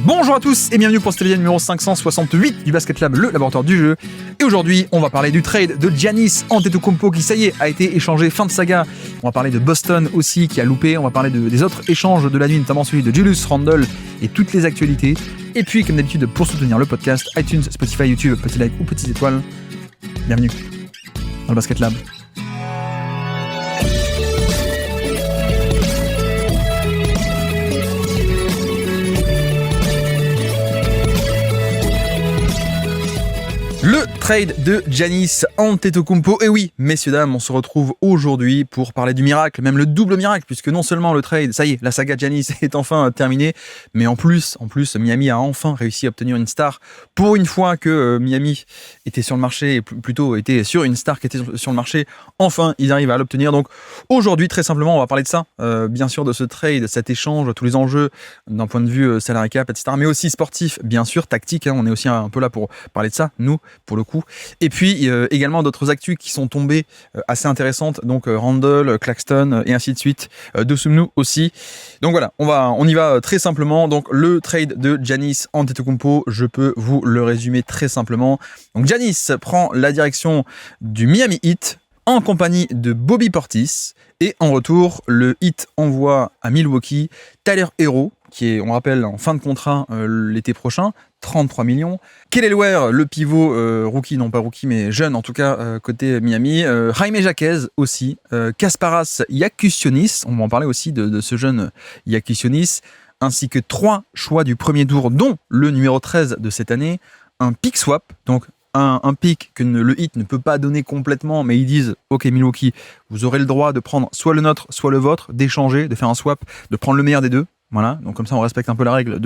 Bonjour à tous et bienvenue pour cet épisode numéro 568 du Basket Lab, le laboratoire du jeu. Et aujourd'hui, on va parler du trade de Giannis Antetokounmpo qui, ça y est, a été échangé, fin de saga. On va parler de Boston aussi qui a loupé. On va parler des autres échanges de la nuit, notamment celui de Julius Randle et toutes les actualités. Et puis, comme d'habitude, pour soutenir le podcast, iTunes, Spotify, YouTube, petit like ou petites étoiles. Bienvenue dans le Basket Lab. Le trade de Giannis Antetokounmpo. Et oui, messieurs, dames, on se retrouve aujourd'hui pour parler du miracle, même le double miracle, puisque non seulement le trade, ça y est, la saga Giannis est enfin terminée, mais en plus, Miami a enfin réussi à obtenir une star. Pour une fois que Miami était sur le marché, et plutôt était sur une star qui était sur le marché, enfin, ils arrivent à l'obtenir. Donc aujourd'hui, très simplement, on va parler de ça, bien sûr, de ce trade, cet échange, tous les enjeux d'un point de vue salary cap, etc., mais aussi sportif, bien sûr, tactique, hein, on est aussi un peu là pour parler de ça, nous, pour le coup. Et puis également d'autres actus qui sont tombées assez intéressantes, donc Randle, Claxton et ainsi de suite, Dosunmu aussi. Donc voilà, on y va très simplement. Donc le trade de Giannis Antetokounmpo, je peux vous le résumer très simplement. Donc Giannis prend la direction du Miami Heat en compagnie de Bobby Portis, et en retour, le Heat envoie à Milwaukee Tyler Herro, qui est, on rappelle, en fin de contrat l'été prochain, 33 millions. Kelly Ware, le pivot rookie, non pas rookie, mais jeune en tout cas, côté Miami. Jaime Jaquez aussi. Kasparas Jakusionis, on va en parler aussi de ce jeune Jakusionis, ainsi que 3 choix du premier tour, dont le numéro 13 de cette année, un pick swap, donc un pick que le Heat ne peut pas donner complètement, mais ils disent « Ok Milwaukee, vous aurez le droit de prendre soit le nôtre, soit le vôtre, d'échanger, de faire un swap, de prendre le meilleur des deux. » Voilà, donc comme ça on respecte un peu la règle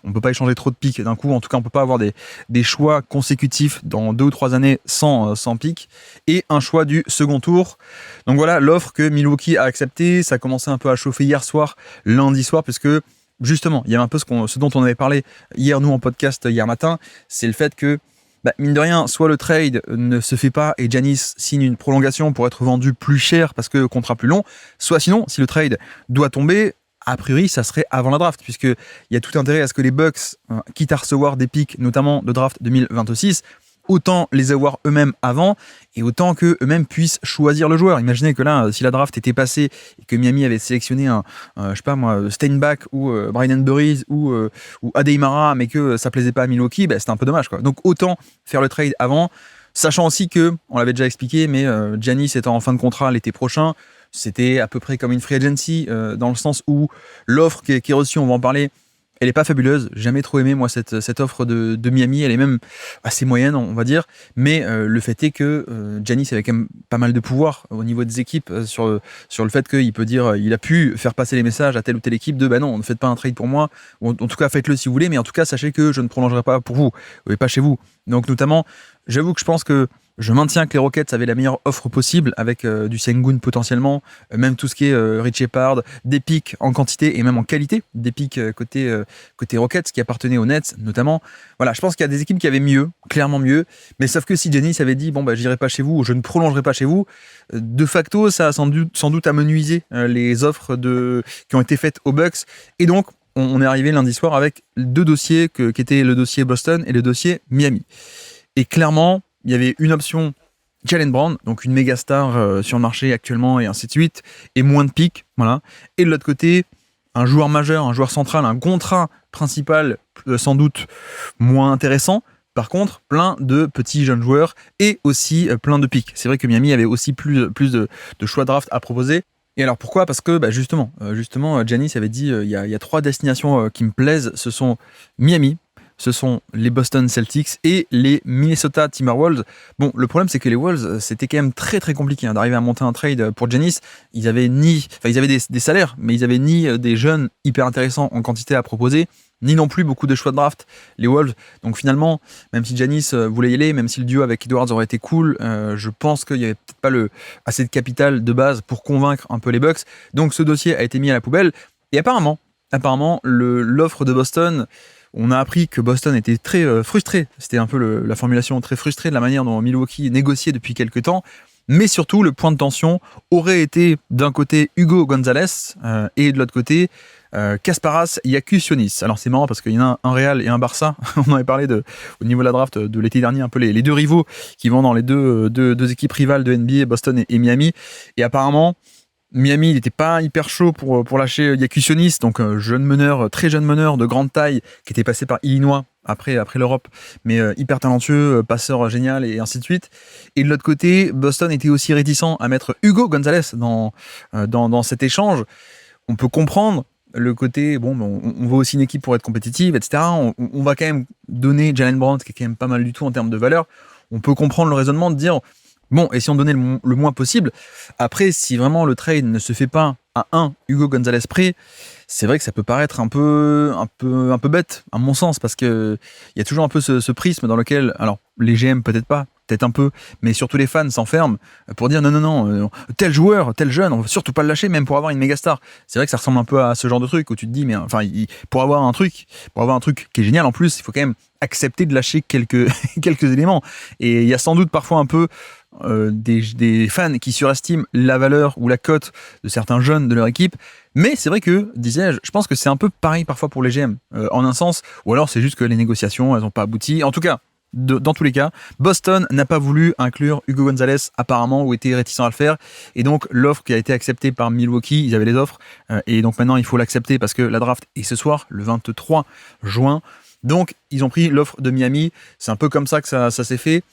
on peut pas échanger trop de picks d'un coup, en tout cas on peut pas avoir des choix consécutifs dans 2 ou 3 années sans pick, et un choix du second tour. Donc voilà l'offre que Milwaukee a acceptée. Ça a commencé un peu à chauffer hier soir, lundi soir, parce que justement il y avait un peu ce dont on avait parlé hier nous en podcast hier matin, c'est le fait que mine de rien, soit le trade ne se fait pas et Giannis signe une prolongation pour être vendu plus cher parce que contrat plus long, soit sinon si le trade doit tomber, a priori, ça serait avant la draft, puisqu'il y a tout intérêt à ce que les Bucks, quitte à recevoir des picks, notamment de draft 2026, autant les avoir eux-mêmes avant, et autant qu'eux-mêmes puissent choisir le joueur. Imaginez que là, si la draft était passée, et que Miami avait sélectionné Steinbach, ou Brian Burries, ou Adeymara, mais que ça plaisait pas à Milwaukee, c'était un peu dommage, quoi. Donc autant faire le trade avant, sachant aussi que, on l'avait déjà expliqué, mais Giannis étant en fin de contrat l'été prochain, c'était à peu près comme une free agency, dans le sens où l'offre qui est reçue, on va en parler, elle n'est pas fabuleuse. J'ai jamais trop aimé, moi, cette offre de Miami. Elle est même assez moyenne, on va dire. Mais le fait est que Giannis avait quand même pas mal de pouvoir au niveau des équipes sur le fait qu'il peut dire, il a pu faire passer les messages à telle ou telle équipe de non, ne faites pas un trade pour moi. Ou en tout cas, faites-le si vous voulez. Mais en tout cas, sachez que je ne prolongerai pas pour vous et pas chez vous. Donc, notamment, j'avoue que je pense que je maintiens que les Rockets avaient la meilleure offre possible avec du Sengun potentiellement, même tout ce qui est Rich Shepard, des picks en quantité et même en qualité, des picks côté Rockets qui appartenaient aux Nets notamment. Voilà, je pense qu'il y a des équipes qui avaient mieux, clairement mieux, mais sauf que si Giannis avait dit j'irai pas chez vous, ou je ne prolongerai pas chez vous, de facto ça a sans doute amenuisé les offres qui ont été faites aux Bucks, et donc on est arrivé lundi soir avec 2 dossiers qui étaient le dossier Boston et le dossier Miami. Et clairement, il y avait une option Jaylen Brown, donc une méga star sur le marché actuellement et ainsi de suite, et moins de pics, voilà. Et de l'autre côté, un joueur majeur, un joueur central, un contrat principal sans doute moins intéressant. Par contre, plein de petits jeunes joueurs et aussi plein de pics. C'est vrai que Miami avait aussi plus de choix draft à proposer. Et alors pourquoi ? Parce que justement, Giannis avait dit il y a 3 destinations qui me plaisent. Ce sont Miami, ce sont les Boston Celtics et les Minnesota Timberwolves. Bon, le problème, c'est que les Wolves, c'était quand même très très compliqué d'arriver à monter un trade pour Giannis. Ils avaient des salaires, mais ils avaient ni des jeunes hyper intéressants en quantité à proposer, ni non plus beaucoup de choix de draft, les Wolves. Donc finalement, même si Giannis voulait y aller, même si le duo avec Edwards aurait été cool, je pense qu'il n'y avait peut-être pas assez de capital de base pour convaincre un peu les Bucks. Donc ce dossier a été mis à la poubelle. Et apparemment, l'offre de Boston, on a appris que Boston était très frustré. C'était un peu la formulation, très frustré de la manière dont Milwaukee négociait depuis quelques temps. Mais surtout, le point de tension aurait été d'un côté Hugo Gonzalez et de l'autre côté Kasparas Jakusionis. Alors c'est marrant parce qu'il y en a un Real et un Barça. On en avait parlé au niveau de la draft de l'été dernier, un peu les deux rivaux qui vont dans les deux équipes rivales de NBA, Boston et Miami. Et apparemment, Miami, il n'était pas hyper chaud pour lâcher Jakusionis, donc jeune meneur, très jeune meneur de grande taille, qui était passé par Illinois après l'Europe, mais hyper talentueux, passeur génial et ainsi de suite. Et de l'autre côté, Boston était aussi réticent à mettre Hugo Gonzalez dans cet échange. On peut comprendre le côté, on veut aussi une équipe pour être compétitive, etc. On va quand même donner Jalen Brown, qui est quand même pas mal du tout en termes de valeur. On peut comprendre le raisonnement de dire, bon, et si on donnait le moins possible. Après, si vraiment le trade ne se fait pas à un Hugo Gonzalez près, c'est vrai que ça peut paraître un peu bête, à mon sens, parce que il y a toujours un peu ce prisme dans lequel, alors les GM peut-être un peu, mais surtout les fans s'enferment pour dire non, tel joueur, tel jeune, on ne veut surtout pas le lâcher, même pour avoir une méga star. C'est vrai que ça ressemble un peu à ce genre de truc où tu te dis, mais enfin, pour avoir un truc qui est génial en plus, il faut quand même accepter de lâcher quelques éléments. Et il y a sans doute parfois un peu des fans qui surestiment la valeur ou la cote de certains jeunes de leur équipe. Mais c'est vrai que, disais-je, je pense que c'est un peu pareil parfois pour les GM, en un sens, ou alors c'est juste que les négociations, elles n'ont pas abouti. En tout cas, dans tous les cas, Boston n'a pas voulu inclure Hugo Gonzalez apparemment, ou était réticent à le faire, et donc l'offre qui a été acceptée par Milwaukee, ils avaient les offres, et donc maintenant il faut l'accepter parce que la draft est ce soir, le 23 juin, donc ils ont pris l'offre de Miami. C'est un peu comme ça que ça s'est fait.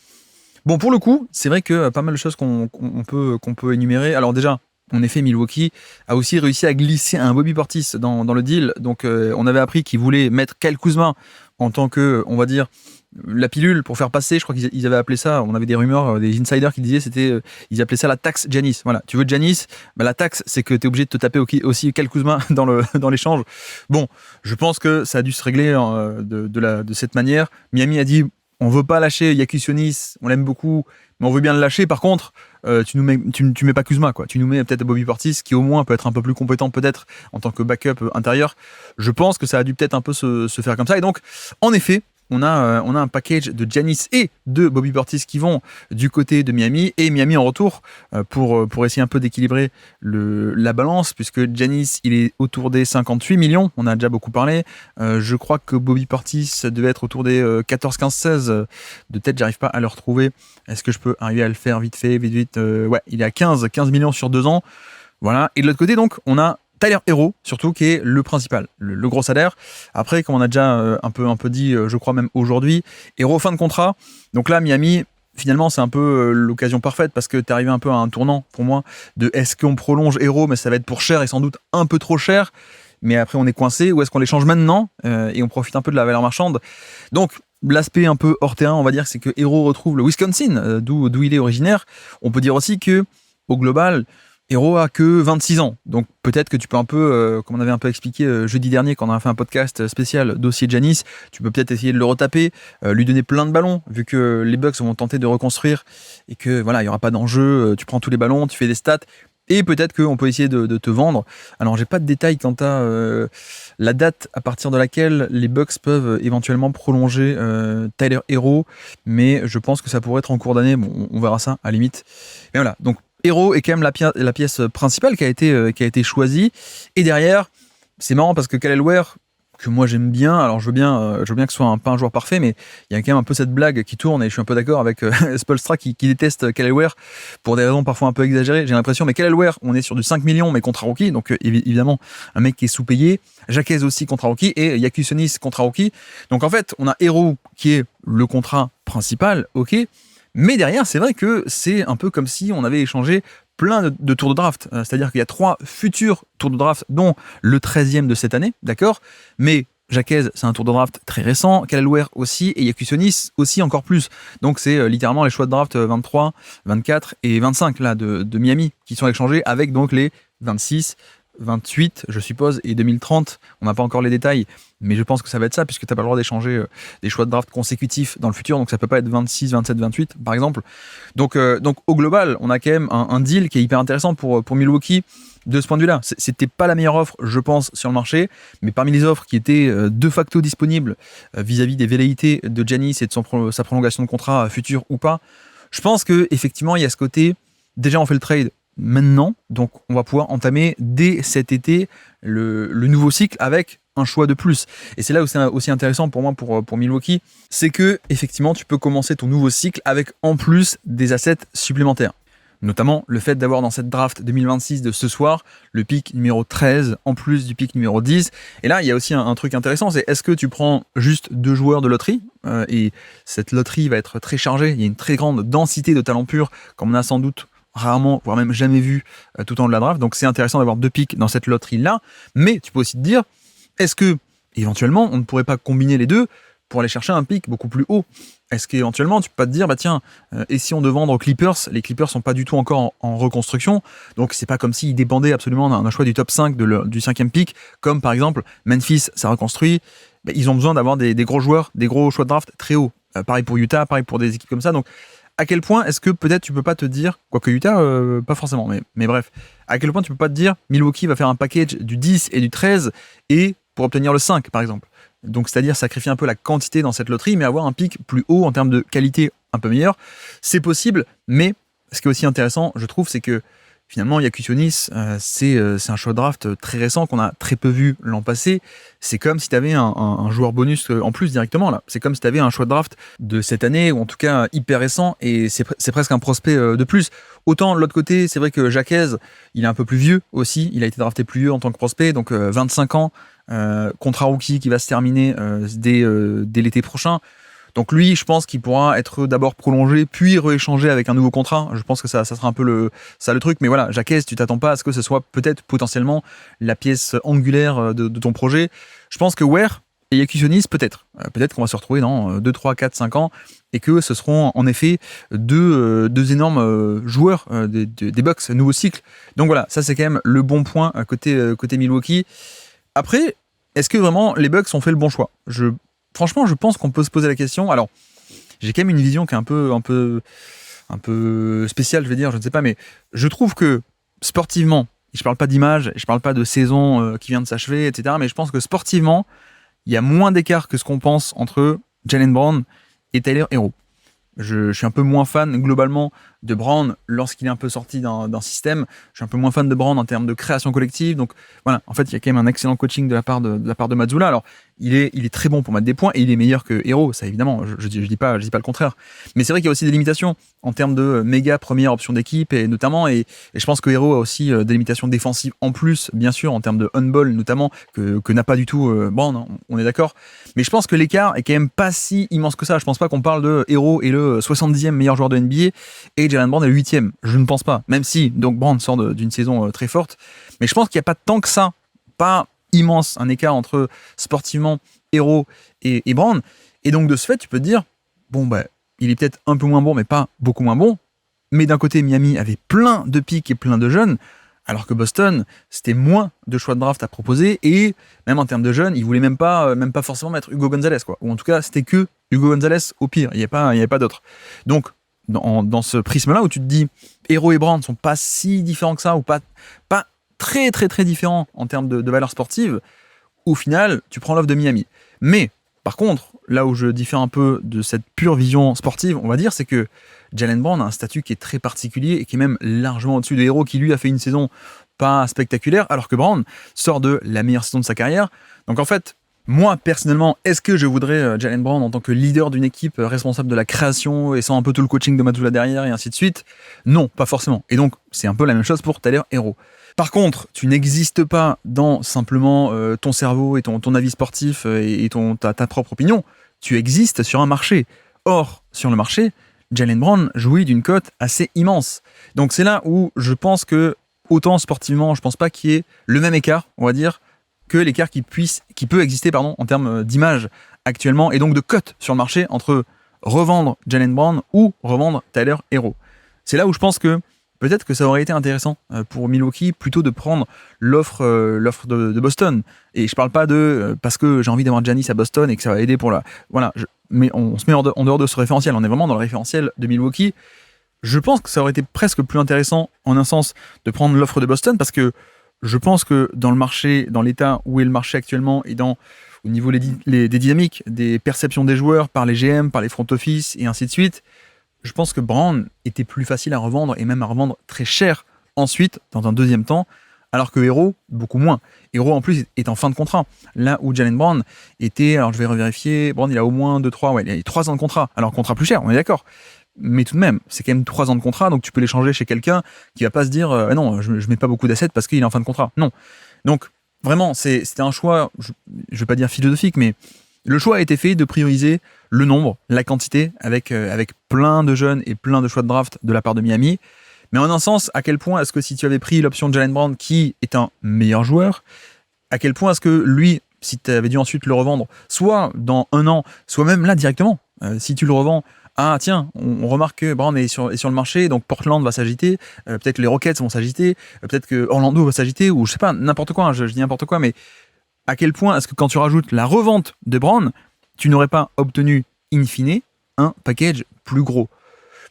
Bon, pour le coup, c'est vrai que pas mal de choses qu'on peut énumérer. Alors déjà, en effet, Milwaukee a aussi réussi à glisser un Bobby Portis dans le deal. Donc, on avait appris qu'ils voulaient mettre Kyle Kuzma en tant que, on va dire, la pilule pour faire passer. Je crois qu'ils avaient appelé ça, on avait des rumeurs, des insiders qui disaient, ils appelaient ça la taxe Giannis. Voilà, tu veux Giannis, la taxe, c'est que tu es obligé de te taper aussi Kyle Kuzma dans l'échange. Bon, je pense que ça a dû se régler de cette manière. Miami a dit, on veut pas lâcher Jakusionis, on l'aime beaucoup, mais on veut bien le lâcher. Par contre, tu mets pas Kuzma, quoi. Tu nous mets peut-être Bobby Portis, qui au moins peut être un peu plus compétent, peut-être, en tant que backup intérieur. Je pense que ça a dû peut-être un peu se faire comme ça. Et donc, en effet, on a un package de Giannis et de Bobby Portis qui vont du côté de Miami, et Miami en retour pour essayer un peu d'équilibrer la balance, puisque Giannis, il est autour des 58 millions, on a déjà beaucoup parlé. Je crois que Bobby Portis devait être autour des 14, 15, 16. De tête, j'arrive pas à le retrouver. Est-ce que je peux arriver à le faire vite ouais, il est à 15 millions sur 2 ans. Voilà. Et de l'autre côté, donc, on a Tyler Herro, surtout, qui est le principal, le gros salaire. Après, comme on a déjà un peu dit, je crois même aujourd'hui, Herro fin de contrat. Donc là, Miami, finalement, c'est un peu l'occasion parfaite, parce que t'es arrivé un peu à un tournant, pour moi, de est-ce qu'on prolonge Herro, mais ça va être pour cher et sans doute un peu trop cher, mais après on est coincé, ou est-ce qu'on les change maintenant et on profite un peu de la valeur marchande. Donc, l'aspect un peu hors terrain, on va dire, c'est que Herro retrouve le Wisconsin, d'où il est originaire. On peut dire aussi que, au global, Herro a que 26 ans, donc peut-être que tu peux un peu, comme on avait un peu expliqué jeudi dernier quand on a fait un podcast spécial dossier Giannis, tu peux peut-être essayer de le retaper, lui donner plein de ballons, vu que les Bucks vont tenter de reconstruire et que voilà, il n'y aura pas d'enjeu, tu prends tous les ballons, tu fais des stats, et peut-être qu'on peut essayer de te vendre. Alors j'ai pas de détails quant à la date à partir de laquelle les Bucks peuvent éventuellement prolonger Tyler Herro, mais je pense que ça pourrait être en cours d'année, bon, on verra ça à la limite. Mais voilà, donc Herro est quand même la pièce principale qui a été choisie. Et derrière, c'est marrant parce que Kelly Ware, que moi j'aime bien, alors je veux bien que ce soit pas un joueur parfait, mais il y a quand même un peu cette blague qui tourne, et je suis un peu d'accord avec Spoelstra qui déteste Kelly Ware pour des raisons parfois un peu exagérées, j'ai l'impression. Mais Kelly Ware, on est sur du 5 millions, mais contrat rookie, donc évidemment un mec qui est sous-payé. Jaquez aussi contrat rookie, et Jakusionis contrat rookie. Donc en fait, on a Herro qui est le contrat principal, ok. Mais derrière, c'est vrai que c'est un peu comme si on avait échangé plein de tours de draft. C'est-à-dire qu'il y a 3 futurs tours de draft, dont le 13e de cette année, d'accord ? Mais Jaquez, c'est un tour de draft très récent, Kelly Ware aussi, et Jakusionis aussi encore plus. Donc c'est littéralement les choix de draft 23, 24 et 25 là, de Miami qui sont échangés, avec donc les 26, 28, je suppose, et 2030. On n'a pas encore les détails, mais je pense que ça va être ça, puisque tu n'as pas le droit d'échanger des choix de draft consécutifs dans le futur, donc ça peut pas être 26, 27, 28, par exemple. Donc au global, on a quand même un deal qui est hyper intéressant pour Milwaukee de ce point de vue-là. C'était pas la meilleure offre, je pense, sur le marché, mais parmi les offres qui étaient de facto disponibles vis-à-vis des velléités de Giannis et de sa prolongation de contrat futur ou pas, je pense qu'effectivement, il y a ce côté, déjà on fait le trade, maintenant, donc on va pouvoir entamer dès cet été le nouveau cycle avec un choix de plus. Et c'est là où c'est aussi intéressant pour moi pour Milwaukee, c'est que effectivement tu peux commencer ton nouveau cycle avec en plus des assets supplémentaires. Notamment le fait d'avoir dans cette draft 2026 de ce soir le pick numéro 13 en plus du pick numéro 10. Et là, il y a aussi un truc intéressant, c'est est-ce que tu prends juste 2 joueurs de loterie et cette loterie va être très chargée, il y a une très grande densité de talents purs, comme on a sans doute rarement, voire même jamais vu tout au long de la draft. Donc c'est intéressant d'avoir 2 picks dans cette loterie-là. Mais tu peux aussi te dire, est-ce que éventuellement on ne pourrait pas combiner les deux pour aller chercher un pick beaucoup plus haut? Est-ce qu'éventuellement tu peux pas te dire, bah tiens, essayons de vendre aux Clippers? Les Clippers sont pas du tout encore en reconstruction, donc c'est pas comme s'ils dépendaient absolument d'un choix du top 5 du 5e pick, comme par exemple Memphis, ça reconstruit. Bah, ils ont besoin d'avoir des gros joueurs, des gros choix de draft très hauts. Pareil pour Utah, pareil pour des équipes comme ça. Donc à quel point est-ce que peut-être tu peux pas te dire, quoique Utah, pas forcément, mais bref, à quel point tu peux pas te dire Milwaukee va faire un package du 10 et du 13 et pour obtenir le 5 par exemple? Donc c'est-à-dire sacrifier un peu la quantité dans cette loterie, mais avoir un pic plus haut en termes de qualité un peu meilleure. C'est possible, mais ce qui est aussi intéressant, je trouve, c'est que finalement, Iakutionis, c'est un choix de draft très récent qu'on a très peu vu l'an passé. C'est comme si tu avais un joueur bonus en plus directement là. C'est comme si tu avais un choix de draft de cette année, ou en tout cas hyper récent, et c'est presque un prospect de plus. Autant de l'autre côté, c'est vrai que Jaquez, il est un peu plus vieux aussi. Il a été drafté plus vieux en tant que prospect, donc 25 ans. Contrat rookie qui va se terminer dès l'été prochain. Donc lui, je pense qu'il pourra être d'abord prolongé, puis rééchangé avec un nouveau contrat. Je pense que ça sera un peu le truc. Mais voilà, Jaquez, tu t'attends pas à ce que ce soit peut-être potentiellement la pièce angulaire de ton projet. Je pense que Ware et Iakutionis, peut-être qu'on va se retrouver dans 2, 3, 4, 5 ans et que ce seront en effet deux énormes joueurs des Bucks, nouveau cycle. Donc voilà, ça c'est quand même le bon point côté Milwaukee. Après, est-ce que vraiment les Bucks ont fait le bon choix? Franchement, je pense qu'on peut se poser la question. Alors, j'ai quand même une vision qui est un peu spéciale, je vais dire, je ne sais pas, mais je trouve que sportivement, je parle pas d'image, je parle pas de saison qui vient de s'achever, etc., mais je pense que sportivement, il y a moins d'écart que ce qu'on pense entre Jaylen Brown et Tyler Herro. Je suis un peu moins fan globalement de Brown lorsqu'il est un peu sorti d'un système. Je suis un peu moins fan de Brown en termes de création collective. Donc voilà, en fait, il y a quand même un excellent coaching de la part de Mazzulla. Alors, il est très bon pour mettre des points et il est meilleur que Herro, ça évidemment. Je dis pas le contraire. Mais c'est vrai qu'il y a aussi des limitations en termes de méga première option d'équipe et notamment. Et je pense que Herro a aussi des limitations défensives en plus, bien sûr, en termes de on-ball notamment que n'a pas du tout Brown. Hein, on est d'accord. Mais je pense que l'écart est quand même pas si immense que ça. Je pense pas qu'on parle de Herro et le 70e meilleur joueur de NBA et Jaylen Brown est le 8e. Je ne pense pas. Même si donc Brown sort d'une saison très forte. Mais je pense qu'il n'y a pas tant que ça. Pas immense un écart entre sportivement Herro et Brown. Et donc de ce fait, tu peux te dire, bon bah, il est peut-être un peu moins bon, mais pas beaucoup moins bon. Mais d'un côté, Miami avait plein de pics et plein de jeunes. Alors que Boston, c'était moins de choix de draft à proposer et même en termes de jeunes, ils voulaient même pas forcément mettre Hugo Gonzalez, quoi. Ou en tout cas, c'était que Hugo Gonzalez au pire. Il n'y avait pas d'autre. Donc, dans ce prisme-là où tu te dis, Herro et Brown ne sont pas si différents que ça ou pas très très très différents en termes de valeur sportive, au final, tu prends l'offre de Miami. Mais par contre, là où je diffère un peu de cette pure vision sportive, on va dire, c'est que Jaylen Brown a un statut qui est très particulier et qui est même largement au-dessus de Herro qui lui a fait une saison pas spectaculaire, alors que Brown sort de la meilleure saison de sa carrière. Donc en fait, moi personnellement, est-ce que je voudrais Jaylen Brown en tant que leader d'une équipe responsable de la création et sans un peu tout le coaching de Mazzulla derrière et ainsi de suite? Non, pas forcément. Et donc c'est un peu la même chose pour Tyler Herro. Par contre, tu n'existes pas dans simplement ton cerveau et ton avis sportif et ta propre opinion. Tu existes sur un marché. Or, sur le marché, Jaylen Brown jouit d'une cote assez immense. Donc c'est là où je pense que, autant sportivement, je pense pas qu'il y ait le même écart, on va dire, que l'écart qui peut exister en termes d'image actuellement, et donc de cote sur le marché entre revendre Jaylen Brown ou revendre Tyler Herro. C'est là où je pense que peut-être que ça aurait été intéressant pour Milwaukee plutôt de prendre l'offre de Boston. Et je parle pas parce que j'ai envie d'avoir Giannis à Boston et que ça va aider pour la... Voilà, mais on se met en dehors de ce référentiel. On est vraiment dans le référentiel de Milwaukee. Je pense que ça aurait été presque plus intéressant, en un sens, de prendre l'offre de Boston parce que je pense que dans le marché, dans l'état où est le marché actuellement et au niveau des dynamiques, des perceptions des joueurs par les GM, par les front office et ainsi de suite, je pense que Brown était plus facile à revendre et même à revendre très cher ensuite, dans un deuxième temps, alors que Hero, beaucoup moins. Hero, en plus, est en fin de contrat. Là où Jaylen Brown était, alors je vais revérifier, Brown, il a au moins 2-3, ouais, il a 3 ans de contrat. Alors, contrat plus cher, on est d'accord. Mais tout de même, c'est quand même 3 ans de contrat, donc tu peux l'échanger chez quelqu'un qui va pas se dire, non, je mets pas beaucoup d'assets parce qu'il est en fin de contrat. Non. Donc, vraiment, c'était un choix, je vais pas dire philosophique, mais le choix a été fait de prioriser le nombre, la quantité, avec plein de jeunes et plein de choix de draft de la part de Miami. Mais en un sens, à quel point est-ce que si tu avais pris l'option de Jaylen Brown, qui est un meilleur joueur, à quel point est-ce que lui, si tu avais dû ensuite le revendre, soit dans 1 an, soit même là directement, si tu le revends, ah tiens, on remarque que Brown est sur le marché, donc Portland va s'agiter, peut-être les Rockets vont s'agiter, peut-être que Orlando va s'agiter, ou je sais pas, n'importe quoi, je dis n'importe quoi, mais à quel point est-ce que quand tu rajoutes la revente de Brown, tu n'aurais pas obtenu, in fine, un package plus gros?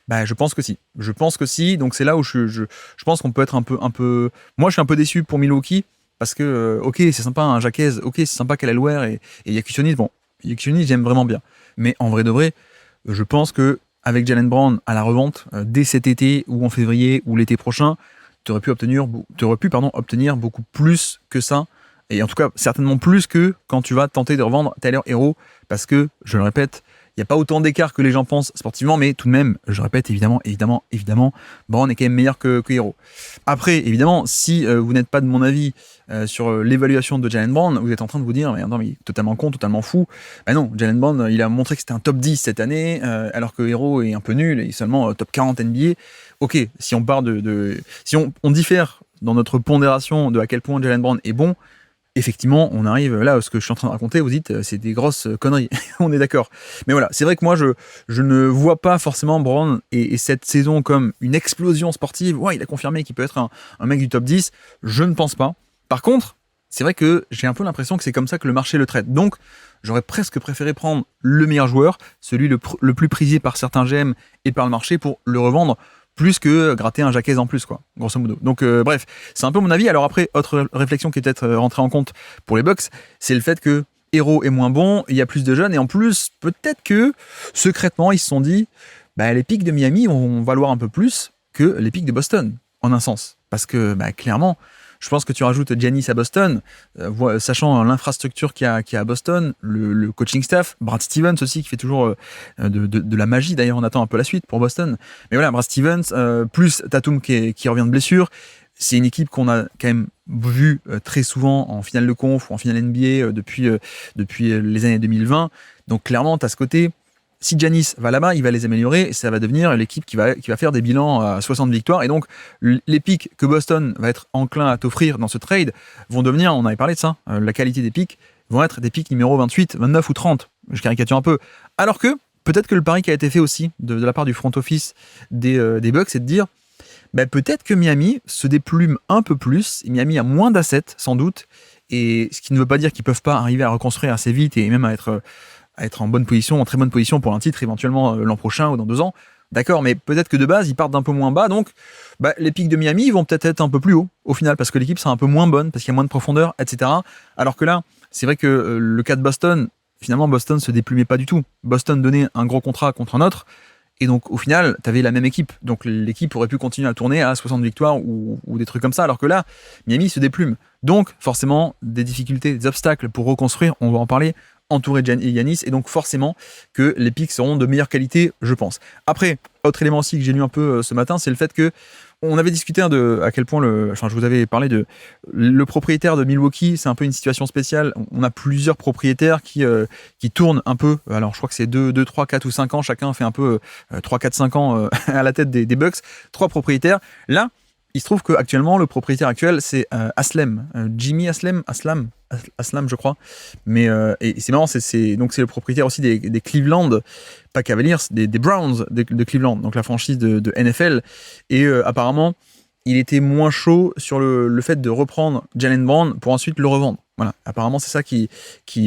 Bah, je pense que si. Je pense que si. Donc c'est là où je pense qu'on peut être un peu. Moi, je suis un peu déçu pour Milwaukee parce que, ok, c'est sympa, un Jaquez, ok, c'est sympa qu'elle Ware et Yakutionis. Bon, Yakutionis, j'aime vraiment bien. Mais en vrai de vrai, je pense que avec Jaylen Brown à la revente, dès cet été ou en février ou l'été prochain, tu aurais pu obtenir beaucoup plus que ça. Et en tout cas, certainement plus que quand tu vas tenter de revendre Tyler Hero parce que, je le répète, il n'y a pas autant d'écart que les gens pensent sportivement, mais tout de même, je répète, évidemment, Brown est quand même meilleur que Hero. Après, évidemment, si vous n'êtes pas de mon avis sur l'évaluation de Jaylen Brown, vous êtes en train de vous dire, mais non, mais il est totalement con, totalement fou. Ben non, Jaylen Brown, il a montré que c'était un top 10 cette année, alors que Hero est un peu nul, et est seulement top 40 NBA. Ok, si on part si on diffère dans notre pondération de à quel point Jaylen Brown est bon, effectivement, on arrive là, ce que je suis en train de raconter, vous dites, c'est des grosses conneries, on est d'accord. Mais voilà, c'est vrai que moi, je ne vois pas forcément Brown et cette saison comme une explosion sportive. Ouais, il a confirmé qu'il peut être un mec du top 10, je ne pense pas. Par contre, c'est vrai que j'ai un peu l'impression que c'est comme ça que le marché le traite. Donc, j'aurais presque préféré prendre le meilleur joueur, celui le plus prisé par certains GM et par le marché pour le revendre, plus que gratter un Jaquez en plus, quoi, grosso modo. Donc, bref, c'est un peu mon avis. Alors après, autre réflexion qui est peut-être rentrée en compte pour les Bucks, c'est le fait que Hero est moins bon, il y a plus de jeunes, et en plus, peut-être que, secrètement, ils se sont dit, bah, les pics de Miami vont valoir un peu plus que les pics de Boston, en un sens. Parce que, bah, clairement, je pense que tu rajoutes Giannis à Boston, sachant l'infrastructure qu'il y a à Boston, le coaching staff, Brad Stevens aussi qui fait toujours de la magie. D'ailleurs, on attend un peu la suite pour Boston. Mais voilà, Brad Stevens, plus Tatum qui revient de blessure. C'est une équipe qu'on a quand même vu très souvent en finale de conf ou en finale NBA depuis les années 2020. Donc clairement, tu as ce côté. Si Giannis va là-bas, il va les améliorer et ça va devenir l'équipe qui va faire des bilans à 60 victoires. Et donc, les pics que Boston va être enclin à t'offrir dans ce trade vont devenir, on avait parlé de ça, la qualité des pics vont être des pics numéro 28, 29 ou 30. Je caricature un peu. Alors que, peut-être que le pari qui a été fait aussi de la part du front office des Bucks, c'est de dire, bah, peut-être que Miami se déplume un peu plus. Miami a moins d'assets, sans doute. Et ce qui ne veut pas dire qu'ils ne peuvent pas arriver à reconstruire assez vite et même à être en bonne position, en très bonne position pour un titre éventuellement l'an prochain ou dans 2 ans. D'accord, mais peut-être que de base, ils partent d'un peu moins bas, donc bah, les pics de Miami ils vont peut-être être un peu plus hauts au final, parce que l'équipe sera un peu moins bonne, parce qu'il y a moins de profondeur, etc. Alors que là, c'est vrai que le cas de Boston, finalement, Boston se déplumait pas du tout. Boston donnait un gros contrat contre un autre, et donc au final, tu avais la même équipe. Donc l'équipe aurait pu continuer à tourner à 60 victoires ou des trucs comme ça, alors que là, Miami se déplume. Donc forcément, des difficultés, des obstacles pour reconstruire, on va en parler, entouré de Giannis, et donc forcément que les pics seront de meilleure qualité, je pense. Après, autre élément aussi que j'ai lu un peu ce matin, c'est le fait que on avait discuté à quel point je vous avais parlé de le propriétaire de Milwaukee, c'est un peu une situation spéciale. On a plusieurs propriétaires qui tournent un peu. Alors, je crois que c'est 2, 3, 4 ou 5 ans. Chacun fait un peu 3, 4, 5 ans à la tête des Bucks. 3 propriétaires. Là, il se trouve qu'actuellement, le propriétaire actuel, c'est Aslem. Jimmy Aslam, je crois. Mais et c'est marrant, donc c'est le propriétaire aussi des Cleveland, pas Cavaliers, des Browns de Cleveland, donc la franchise de NFL. Et apparemment, il était moins chaud sur le fait de reprendre Jaylen Brown pour ensuite le revendre. Voilà. Apparemment, c'est ça qui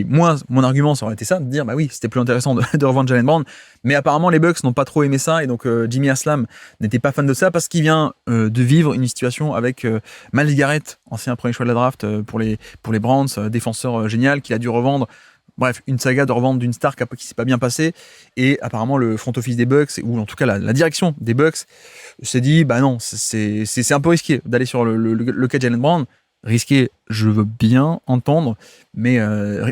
moi, mon argument, ça aurait été ça, de dire, bah oui, c'était plus intéressant de revendre Jaylen Brown. Mais apparemment, les Bucks n'ont pas trop aimé ça, et donc Jimmy Aslam n'était pas fan de ça parce qu'il vient de vivre une situation avec Myles Garrett, ancien premier choix de la draft pour les Browns, défenseur génial, qu'il a dû revendre Bref, une saga de revente d'une star qui s'est pas bien passée, et apparemment le front office des Bucks, ou en tout cas la direction des Bucks, s'est dit bah non, c'est un peu risqué d'aller sur le cas Jaylen Brown. Risqué, je veux bien entendre, mais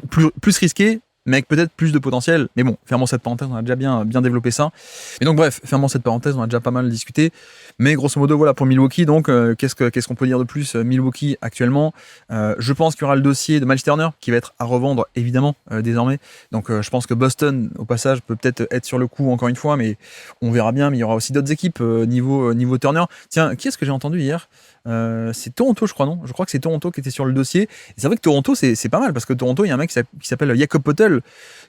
plus risqué, mais avec peut-être plus de potentiel. Mais bon, fermons cette parenthèse, on a déjà bien développé ça. Et donc bref, fermons cette parenthèse, on a déjà pas mal discuté. Mais grosso modo, voilà pour Milwaukee. Donc qu'est-ce qu'on peut dire de plus Milwaukee actuellement, je pense qu'il y aura le dossier de Miles Turner qui va être à revendre évidemment désormais. Donc je pense que Boston, au passage, peut peut-être être sur le coup encore une fois, mais on verra bien. Mais il y aura aussi d'autres équipes niveau Turner. Tiens, qui est-ce que j'ai entendu hier ? C'est Toronto, je crois, non ? Je crois que c'est Toronto qui était sur le dossier. Et c'est vrai que Toronto, c'est pas mal, parce que Toronto, il y a un mec qui s'appelle Jakob Poeltl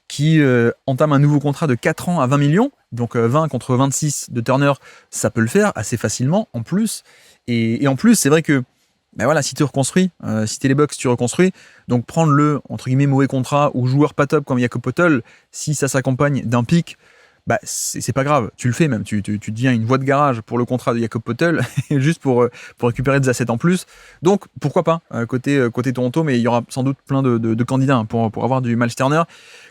qui entame un nouveau contrat de 4 ans à 20 millions. Donc 20 contre 26 de Turner, ça peut le faire assez facilement en plus. Et en plus, c'est vrai que ben voilà, si tu reconstruis, si t'es les Bucks, tu reconstruis. Donc prendre le, entre guillemets, mauvais contrat ou joueur pas top comme Jakob Poeltl, si ça s'accompagne d'un pic, bah c'est pas grave, tu le fais même, tu deviens une voie de garage pour le contrat de Jakob Poeltl, juste pour récupérer des assets en plus. Donc pourquoi pas côté Toronto, mais il y aura sans doute plein de candidats hein, pour avoir du Miles Turner.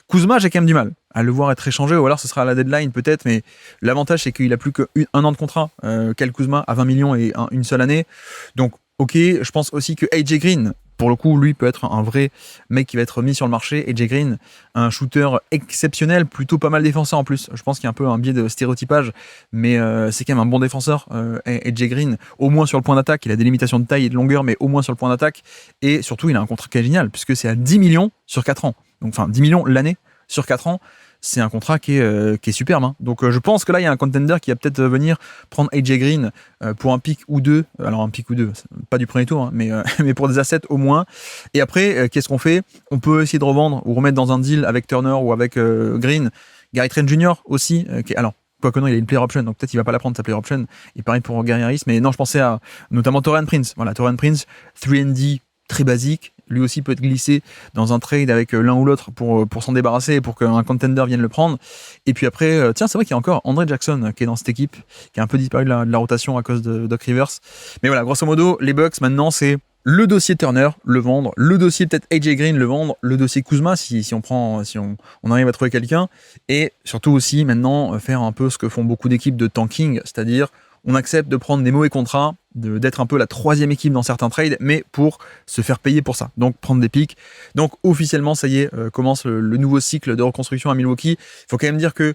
Kuzma, j'ai quand même du mal à le voir être échangé, ou alors ce sera à la deadline peut-être, mais l'avantage c'est qu'il a plus qu'un an de contrat, Kyle Kuzma à 20 millions et une seule année. Donc ok, je pense aussi que AJ Green, pour le coup, lui peut être un vrai mec qui va être mis sur le marché. AJ Green, un shooter exceptionnel, plutôt pas mal défenseur en plus. Je pense qu'il y a un peu un biais de stéréotypage, mais c'est quand même un bon défenseur, AJ Green, au moins sur le point d'attaque. Il a des limitations de taille et de longueur, mais au moins sur le point d'attaque. Et surtout, il a un contrat qui est génial, puisque c'est à 10 millions sur 4 ans. Donc, enfin, 10 millions l'année sur 4 ans. C'est un contrat qui est superbe. Hein. Donc je pense que là, il y a un contender qui va peut-être venir prendre AJ Green pour un pick ou deux. Alors un pick ou deux, pas du premier tour, hein, mais pour des assets au moins. Et après, qu'est-ce qu'on fait ? On peut essayer de revendre ou remettre dans un deal avec Turner ou avec Green. Gary Trent Jr. aussi. Alors, quoique non, il a une player option, donc peut-être il va pas la prendre sa player option. Et pareil pour Gary Harris. Mais non, je pensais à notamment Taurean Prince. Voilà, Taurean Prince, 3&D, très basique. Lui aussi peut être glissé dans un trade avec l'un ou l'autre pour s'en débarrasser et pour qu'un contender vienne le prendre. Et puis après, tiens, c'est vrai qu'il y a encore Andre Jackson qui est dans cette équipe, qui a un peu disparu de la rotation à cause de Doc Rivers. Mais voilà, grosso modo, les Bucks maintenant, c'est le dossier Turner, le vendre, le dossier peut-être AJ Green, le vendre, le dossier Kuzma si on arrive à trouver quelqu'un, et surtout aussi maintenant faire un peu ce que font beaucoup d'équipes de tanking, c'est-à-dire on accepte de prendre des mauvais contrats, d'être un peu la troisième équipe dans certains trades, mais pour se faire payer pour ça. Donc prendre des pics. Donc officiellement, ça y est, commence le nouveau cycle de reconstruction à Milwaukee. Il faut quand même dire que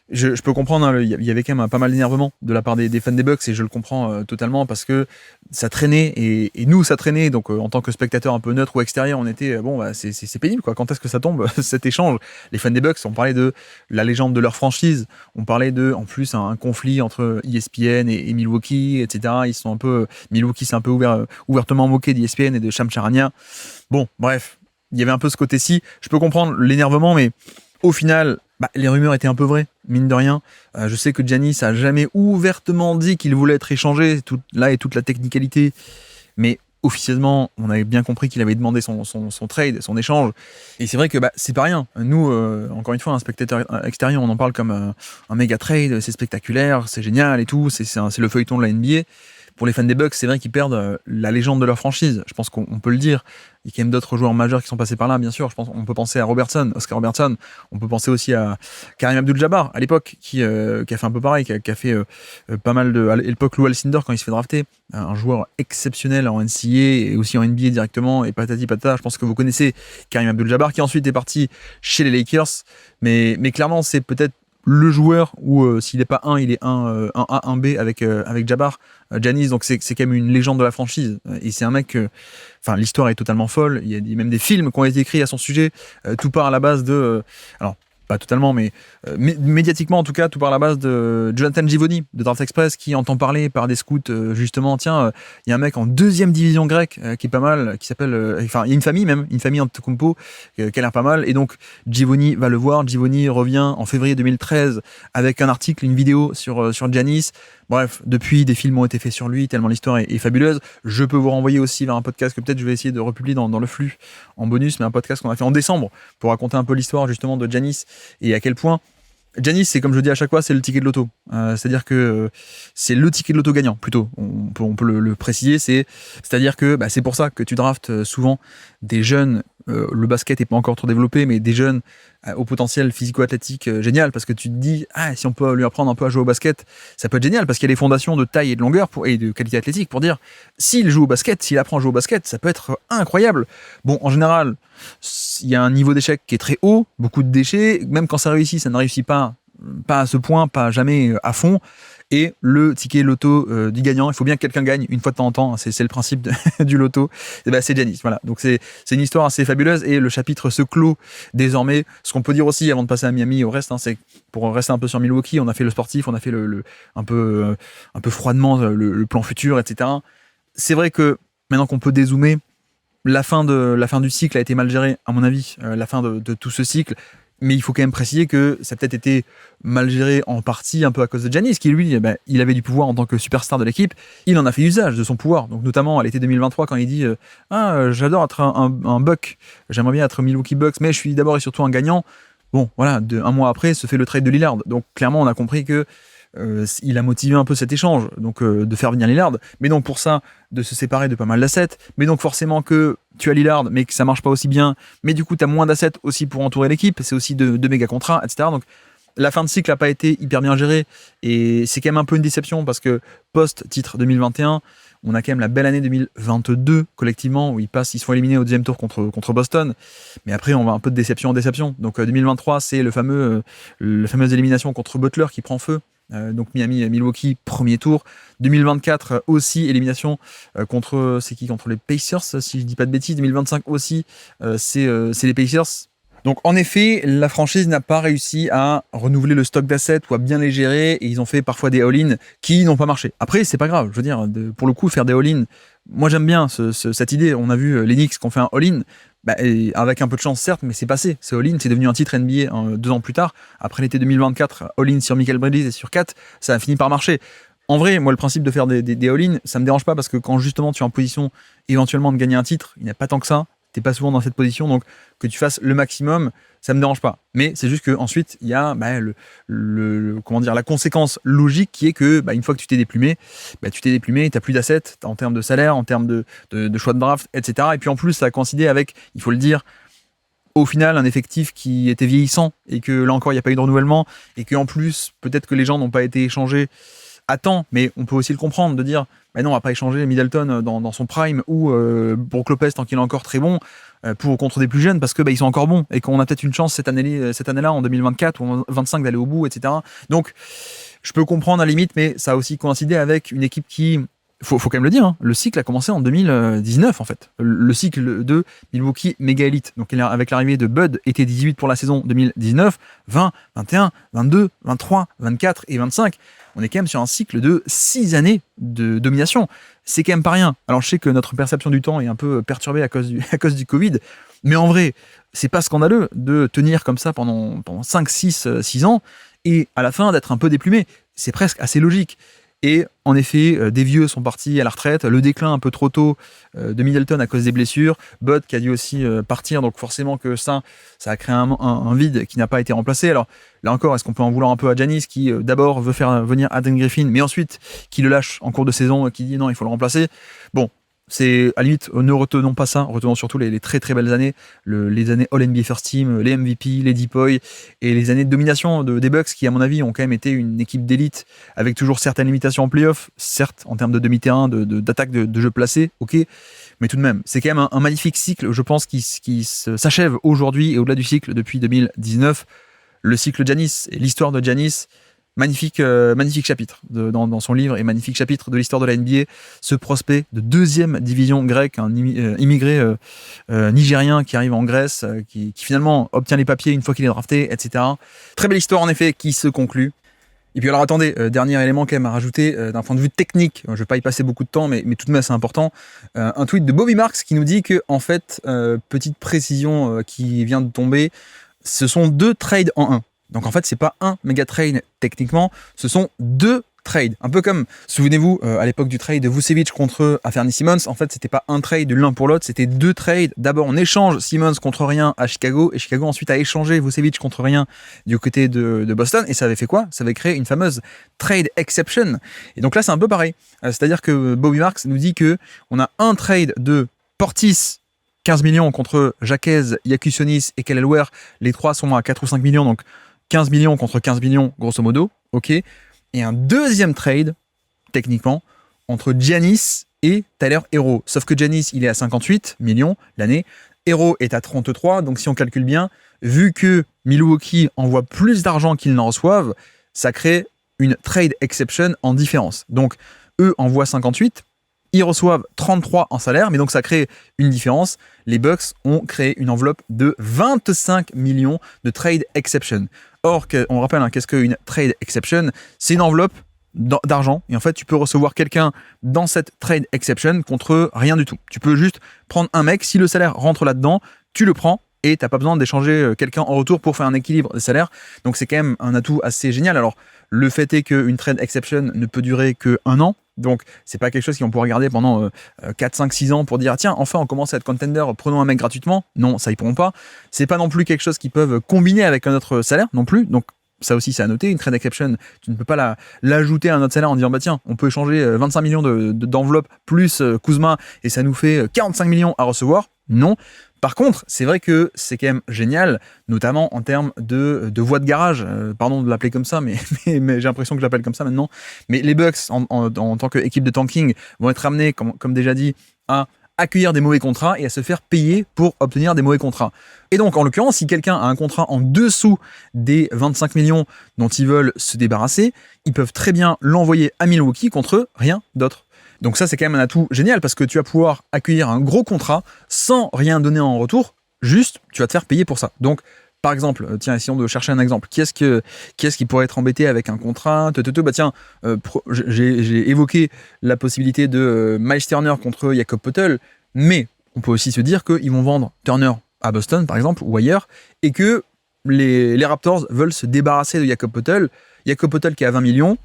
je peux comprendre, hein, il y avait quand même pas mal d'énervement de la part des fans des Bucks, et je le comprends totalement, parce que ça traînait, et nous ça traînait, donc en tant que spectateur un peu neutre ou extérieur, on était bon, bah, c'est pénible quoi. Quand est-ce que ça tombe cet échange? Les fans des Bucks, on parlait de la légende de leur franchise, on parlait de en plus un conflit entre ESPN et Milwaukee, etc. Ils sont un peu, Milwaukee s'est un peu ouvertement moqué d'ESPN et de Shams Charania. Bon, bref, il y avait un peu ce côté-ci. Je peux comprendre l'énervement, mais au final, les rumeurs étaient un peu vraies, mine de rien. Je sais que Giannis a jamais ouvertement dit qu'il voulait être échangé, là est toute la technicalité, mais officiellement, on avait bien compris qu'il avait demandé son trade, son échange. Et c'est vrai que c'est pas rien. Nous, encore une fois, un spectateur extérieur, on en parle comme un méga trade, c'est spectaculaire, c'est génial et tout, c'est le feuilleton de la NBA. Pour les fans des Bucks, c'est vrai qu'ils perdent la légende de leur franchise. Je pense qu'on peut le dire. Il y a quand même d'autres joueurs majeurs qui sont passés par là, bien sûr. Je pense on peut penser à Oscar Robertson. On peut penser aussi à Kareem Abdul-Jabbar, à l'époque, qui a fait un peu pareil, qui a fait pas mal de... À l'époque, Lou Alcindor, quand il se fait drafter, un joueur exceptionnel en NCAA et aussi en NBA directement, et patati patata. Je pense que vous connaissez Kareem Abdul-Jabbar, qui ensuite est parti chez les Lakers. Mais clairement, c'est peut-être le joueur où s'il n'est pas il est un A, un B avec Jabbar, Giannis, donc c'est quand même une légende de la franchise, et c'est un mec l'histoire est totalement folle. Il y a même des films qui ont été écrits à son sujet, tout part à la base de alors pas totalement, mais médiatiquement en tout cas, tout par la base de Jonathan Givony de Draft Express, qui entend parler par des scouts justement, tiens, il y a un mec en 2e division grecque qui est pas mal, qui s'appelle, il y a une famille Antetokounmpo qui a l'air pas mal, et donc Givony va le voir. Givony revient en février 2013 avec un article, une vidéo sur Giannis. Bref, depuis, des films ont été faits sur lui, tellement l'histoire est fabuleuse. Je peux vous renvoyer aussi vers un podcast que peut-être je vais essayer de republier dans le flux en bonus, mais un podcast qu'on a fait en décembre pour raconter un peu l'histoire justement de Giannis, et à quel point Giannis, c'est comme je le dis à chaque fois, c'est le ticket de loto. C'est-à-dire que c'est le ticket de loto gagnant, plutôt. On peut le préciser. C'est-à-dire que c'est pour ça que tu draftes souvent des jeunes le basket n'est pas encore trop développé, mais des jeunes au potentiel physico-athlétique génial, parce que tu te dis, si on peut lui apprendre un peu à jouer au basket, ça peut être génial, parce qu'il y a des fondations de taille et de longueur et de qualité athlétique pour dire, s'il joue au basket, s'il apprend à jouer au basket, ça peut être incroyable. Bon, en général, il y a un niveau d'échec qui est très haut, beaucoup de déchets, même quand ça réussit, ça ne réussit pas à ce point, pas jamais à fond. Et le ticket loto du gagnant, il faut bien que quelqu'un gagne une fois de temps en temps, c'est le principe du loto, et c'est Giannis. Voilà. Donc c'est une histoire assez fabuleuse et le chapitre se clôt désormais. Ce qu'on peut dire aussi avant de passer à Miami au reste, c'est pour rester un peu sur Milwaukee, on a fait le sportif, on a fait un peu froidement le plan futur, etc. C'est vrai que maintenant qu'on peut dézoomer, la fin du cycle a été mal gérée, à mon avis, la fin de tout ce cycle. Mais il faut quand même préciser que ça a peut-être été mal géré en partie un peu à cause de Giannis, qui lui, il avait du pouvoir en tant que superstar de l'équipe. Il en a fait usage de son pouvoir. Donc notamment à l'été 2023, quand il dit j'adore être un Buck, j'aimerais bien être Milwaukee Bucks, mais je suis d'abord et surtout un gagnant. Bon, voilà, un mois après, se fait le trade de Lillard. Donc clairement, on a compris que il a motivé un peu cet échange, donc de faire venir Lillard, mais donc pour ça, de se séparer de pas mal d'assets, mais donc forcément que tu as Lillard, mais que ça marche pas aussi bien, mais du coup tu as moins d'assets aussi pour entourer l'équipe, c'est aussi de méga contrats, etc. Donc la fin de cycle n'a pas été hyper bien gérée, et c'est quand même un peu une déception, parce que post-titre 2021, on a quand même la belle année 2022 collectivement, où ils se font éliminer au deuxième tour contre Boston, mais après on va un peu de déception en déception. Donc 2023, c'est la fameuse élimination contre Butler qui prend feu. Donc Milwaukee, premier tour. 2024 aussi, élimination contre les Pacers, si je dis pas de bêtises. 2025 aussi, c'est les Pacers. Donc en effet, la franchise n'a pas réussi à renouveler le stock d'assets ou à bien les gérer, et ils ont fait parfois des all-in qui n'ont pas marché. Après, c'est pas grave, je veux dire, pour le coup, faire des all-in, moi j'aime bien cette idée. On a vu les Knicks qui ont fait un all-in, avec un peu de chance certes, mais c'est passé. C'est all-in, c'est devenu un titre NBA 2 ans plus tard. Après l'été 2024, all-in sur Michael Bridges et sur Kat, ça a fini par marcher. En vrai, moi le principe de faire des all-in, ça me dérange pas, parce que quand justement tu es en position éventuellement de gagner un titre, il n'y a pas tant que ça. T'es pas souvent dans cette position, donc que tu fasses le maximum, ça me dérange pas. Mais c'est juste qu'ensuite, il y a la conséquence logique qui est que une fois que tu t'es déplumé, t'as plus d'assets en termes de salaire, en termes de choix de draft, etc. Et puis en plus, ça a coïncidé avec, il faut le dire, au final, un effectif qui était vieillissant, et que là encore, il n'y a pas eu de renouvellement, et qu'en plus, peut-être que les gens n'ont pas été échangés à temps, mais on peut aussi le comprendre, de dire non, on va pas échanger Middleton dans son prime, ou Brook Lopez tant qu'il est encore très bon, contre des plus jeunes, parce que ils sont encore bons, et qu'on a peut-être une chance cette année-là, en 2024 ou en 2025, d'aller au bout, etc. Donc je peux comprendre à la limite, mais ça a aussi coïncidé avec une équipe qui, faut quand même le dire, le cycle a commencé en 2019 en fait, le cycle de Milwaukee Mega Elite, donc avec l'arrivée de Bud, été 18 pour la saison 2019, 20, 21, 22, 23, 24 et 25. On est quand même sur un cycle de 6 années de domination. C'est quand même pas rien. Alors je sais que notre perception du temps est un peu perturbée à cause du Covid, mais en vrai, c'est pas scandaleux de tenir comme ça pendant 5, 6 ans, et à la fin d'être un peu déplumé. C'est presque assez logique. Et en effet, des vieux sont partis à la retraite, le déclin un peu trop tôt de Middleton à cause des blessures, Bud qui a dû aussi partir, donc forcément que ça a créé un vide qui n'a pas été remplacé. Alors là encore, est-ce qu'on peut en vouloir un peu à Giannis, qui d'abord veut faire venir Adrian Griffin, mais ensuite qui le lâche en cours de saison et qui dit non, il faut le remplacer. Bon, c'est à la limite, ne retenons pas ça, retenons surtout les très très belles années, les années All-NBA First Team, les MVP, les Depoy, et les années de domination des Bucks, qui à mon avis ont quand même été une équipe d'élite, avec toujours certaines limitations en playoff, certes en termes de demi-terrain, d'attaque, de jeu placé, ok, mais tout de même, c'est quand même un magnifique cycle, je pense, qui s'achève aujourd'hui, et au-delà du cycle depuis 2019, le cycle Giannis et l'histoire de Giannis. Magnifique chapitre dans son livre, et magnifique chapitre de l'histoire de la NBA. Ce prospect de deuxième division grecque, un immigré nigérien qui arrive en Grèce, qui finalement obtient les papiers une fois qu'il est drafté, etc. Très belle histoire en effet qui se conclut. Et puis alors attendez, dernier élément quand même à rajouter d'un point de vue technique, je vais pas y passer beaucoup de temps, mais tout de même c'est important, un tweet de Bobby Marks qui nous dit que en fait, petite précision qui vient de tomber, ce sont 2 trades en 1. Donc en fait, c'est pas un méga trade techniquement, ce sont 2 trades. Un peu comme, souvenez-vous, à l'époque du trade de Vucevic contre Anthony Simons, en fait, c'était pas un trade de l'un pour l'autre, c'était 2 trades. D'abord, on échange Simons contre rien à Chicago, et Chicago ensuite a échangé Vucevic contre rien du côté de Boston, et ça avait fait quoi? Ça avait créé une fameuse trade exception. Et donc là, c'est un peu pareil. C'est-à-dire que Bobby Marks nous dit que on a un trade de Portis 15 millions contre Jaquez, Yakusionis et Kelly Ware. Les trois sont à 4 ou 5 millions, donc 15 millions contre 15 millions, grosso modo. Ok. Et un deuxième trade, techniquement, entre Giannis et Tyler Herro. Sauf que Giannis, il est à 58 millions l'année. Herro est à 33. Donc, si on calcule bien, vu que Milwaukee envoie plus d'argent qu'ils n'en reçoivent, ça crée une trade exception en différence. Donc, eux envoient 58. Ils reçoivent 33 en salaire, mais donc ça crée une différence. Les Bucks ont créé une enveloppe de 25 millions de trade exception. Or, on rappelle, hein, qu'est-ce qu'une trade exception? C'est une enveloppe d'argent, et en fait, tu peux recevoir quelqu'un dans cette trade exception contre rien du tout. Tu peux juste prendre un mec, si le salaire rentre là-dedans, tu le prends, et tu n'as pas besoin d'échanger quelqu'un en retour pour faire un équilibre des salaires. Donc, c'est quand même un atout assez génial. Alors, le fait est qu'une trade exception ne peut durer qu'un an. Donc, c'est pas quelque chose qu'on pourra garder pendant 4, 5, 6 ans pour dire tiens, enfin, on commence à être contender, prenons un mec gratuitement. Non, ça, ils pourront pas. C'est pas non plus quelque chose qu'ils peuvent combiner avec un autre salaire non plus. Donc, ça aussi, c'est à noter. Une trade exception, tu ne peux pas l'ajouter à un autre salaire en disant bah tiens, on peut échanger 25 millions d'enveloppes plus Kuzma et ça nous fait 45 millions à recevoir. Non. Par contre, c'est vrai que c'est quand même génial, notamment en termes de voie de garage. Pardon de l'appeler comme ça, mais j'ai l'impression que j'appelle comme ça maintenant. Mais les Bucks, en tant qu'équipe de tanking, vont être amenés, comme déjà dit, à accueillir des mauvais contrats et à se faire payer pour obtenir des mauvais contrats. Et donc, en l'occurrence, si quelqu'un a un contrat en dessous des 25 millions dont ils veulent se débarrasser, ils peuvent très bien l'envoyer à Milwaukee contre rien d'autre. Donc ça, c'est quand même un atout génial parce que tu vas pouvoir accueillir un gros contrat sans rien donner en retour, juste tu vas te faire payer pour ça. Donc, par exemple, tiens, essayons de chercher un exemple. Qui est-ce qui pourrait être embêté avec un contrat? Bah tiens, j'ai évoqué la possibilité de Miles Turner contre Jakob Poeltl, mais on peut aussi se dire qu'ils vont vendre Turner à Boston, par exemple, ou ailleurs, et que les Raptors veulent se débarrasser de Jakob Poeltl. Jakob Poeltl qui est à 20 millions,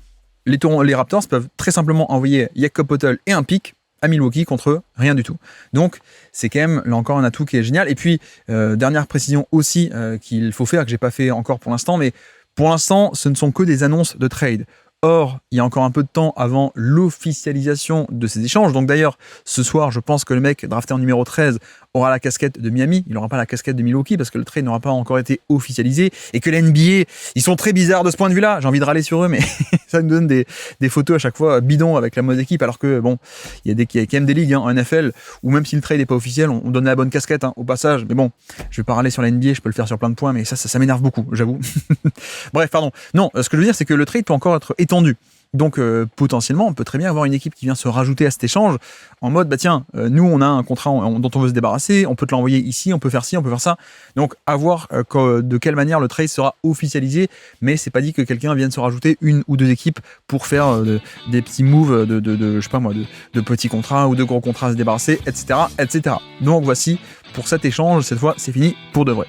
les Raptors peuvent très simplement envoyer Jakob Poeltl et un pick à Milwaukee contre rien du tout. Donc, c'est quand même, là encore, un atout qui est génial. Et puis, dernière précision aussi qu'il faut faire, que j'ai pas fait encore pour l'instant, mais pour l'instant, ce ne sont que des annonces de trade. Or, il y a encore un peu de temps avant l'officialisation de ces échanges. Donc d'ailleurs, ce soir, je pense que le mec drafté en numéro 13 aura la casquette de Miami. Il n'aura pas la casquette de Milwaukee parce que le trade n'aura pas encore été officialisé. Et que la NBA, ils sont très bizarres de ce point de vue-là. J'ai envie de râler sur eux, mais ça nous donne des photos à chaque fois bidons avec la mauvaise équipe. Alors que, bon, il y a quand même des ligues en NFL où même si le trade n'est pas officiel, on donne la bonne casquette au passage. Mais bon, je vais pas râler sur la NBA, je peux le faire sur plein de points, mais ça m'énerve beaucoup, j'avoue. Bref, pardon. Non, ce que je veux dire, c'est que le trade peut encore être étendu. Donc potentiellement, on peut très bien avoir une équipe qui vient se rajouter à cet échange en mode, bah tiens, nous on a un contrat dont on veut se débarrasser, on peut te l'envoyer ici, on peut faire ci, on peut faire ça. Donc à voir de quelle manière le trade sera officialisé, mais c'est pas dit que quelqu'un vienne se rajouter une ou deux équipes pour faire des petits moves je sais pas moi, de petits contrats ou de gros contrats à se débarrasser, etc., etc. Donc voici, pour cet échange, cette fois c'est fini pour de vrai.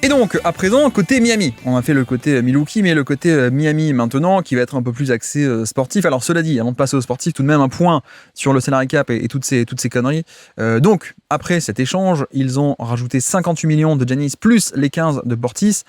Et donc, à présent, côté Miami. On a fait le côté Milwaukee, mais le côté Miami maintenant, qui va être un peu plus axé sportif. Alors, cela dit, avant de passer au sportif, tout de même un point sur le salary cap et toutes ces conneries. Donc, après cet échange, ils ont rajouté 58 millions de Giannis plus les 15 de Portis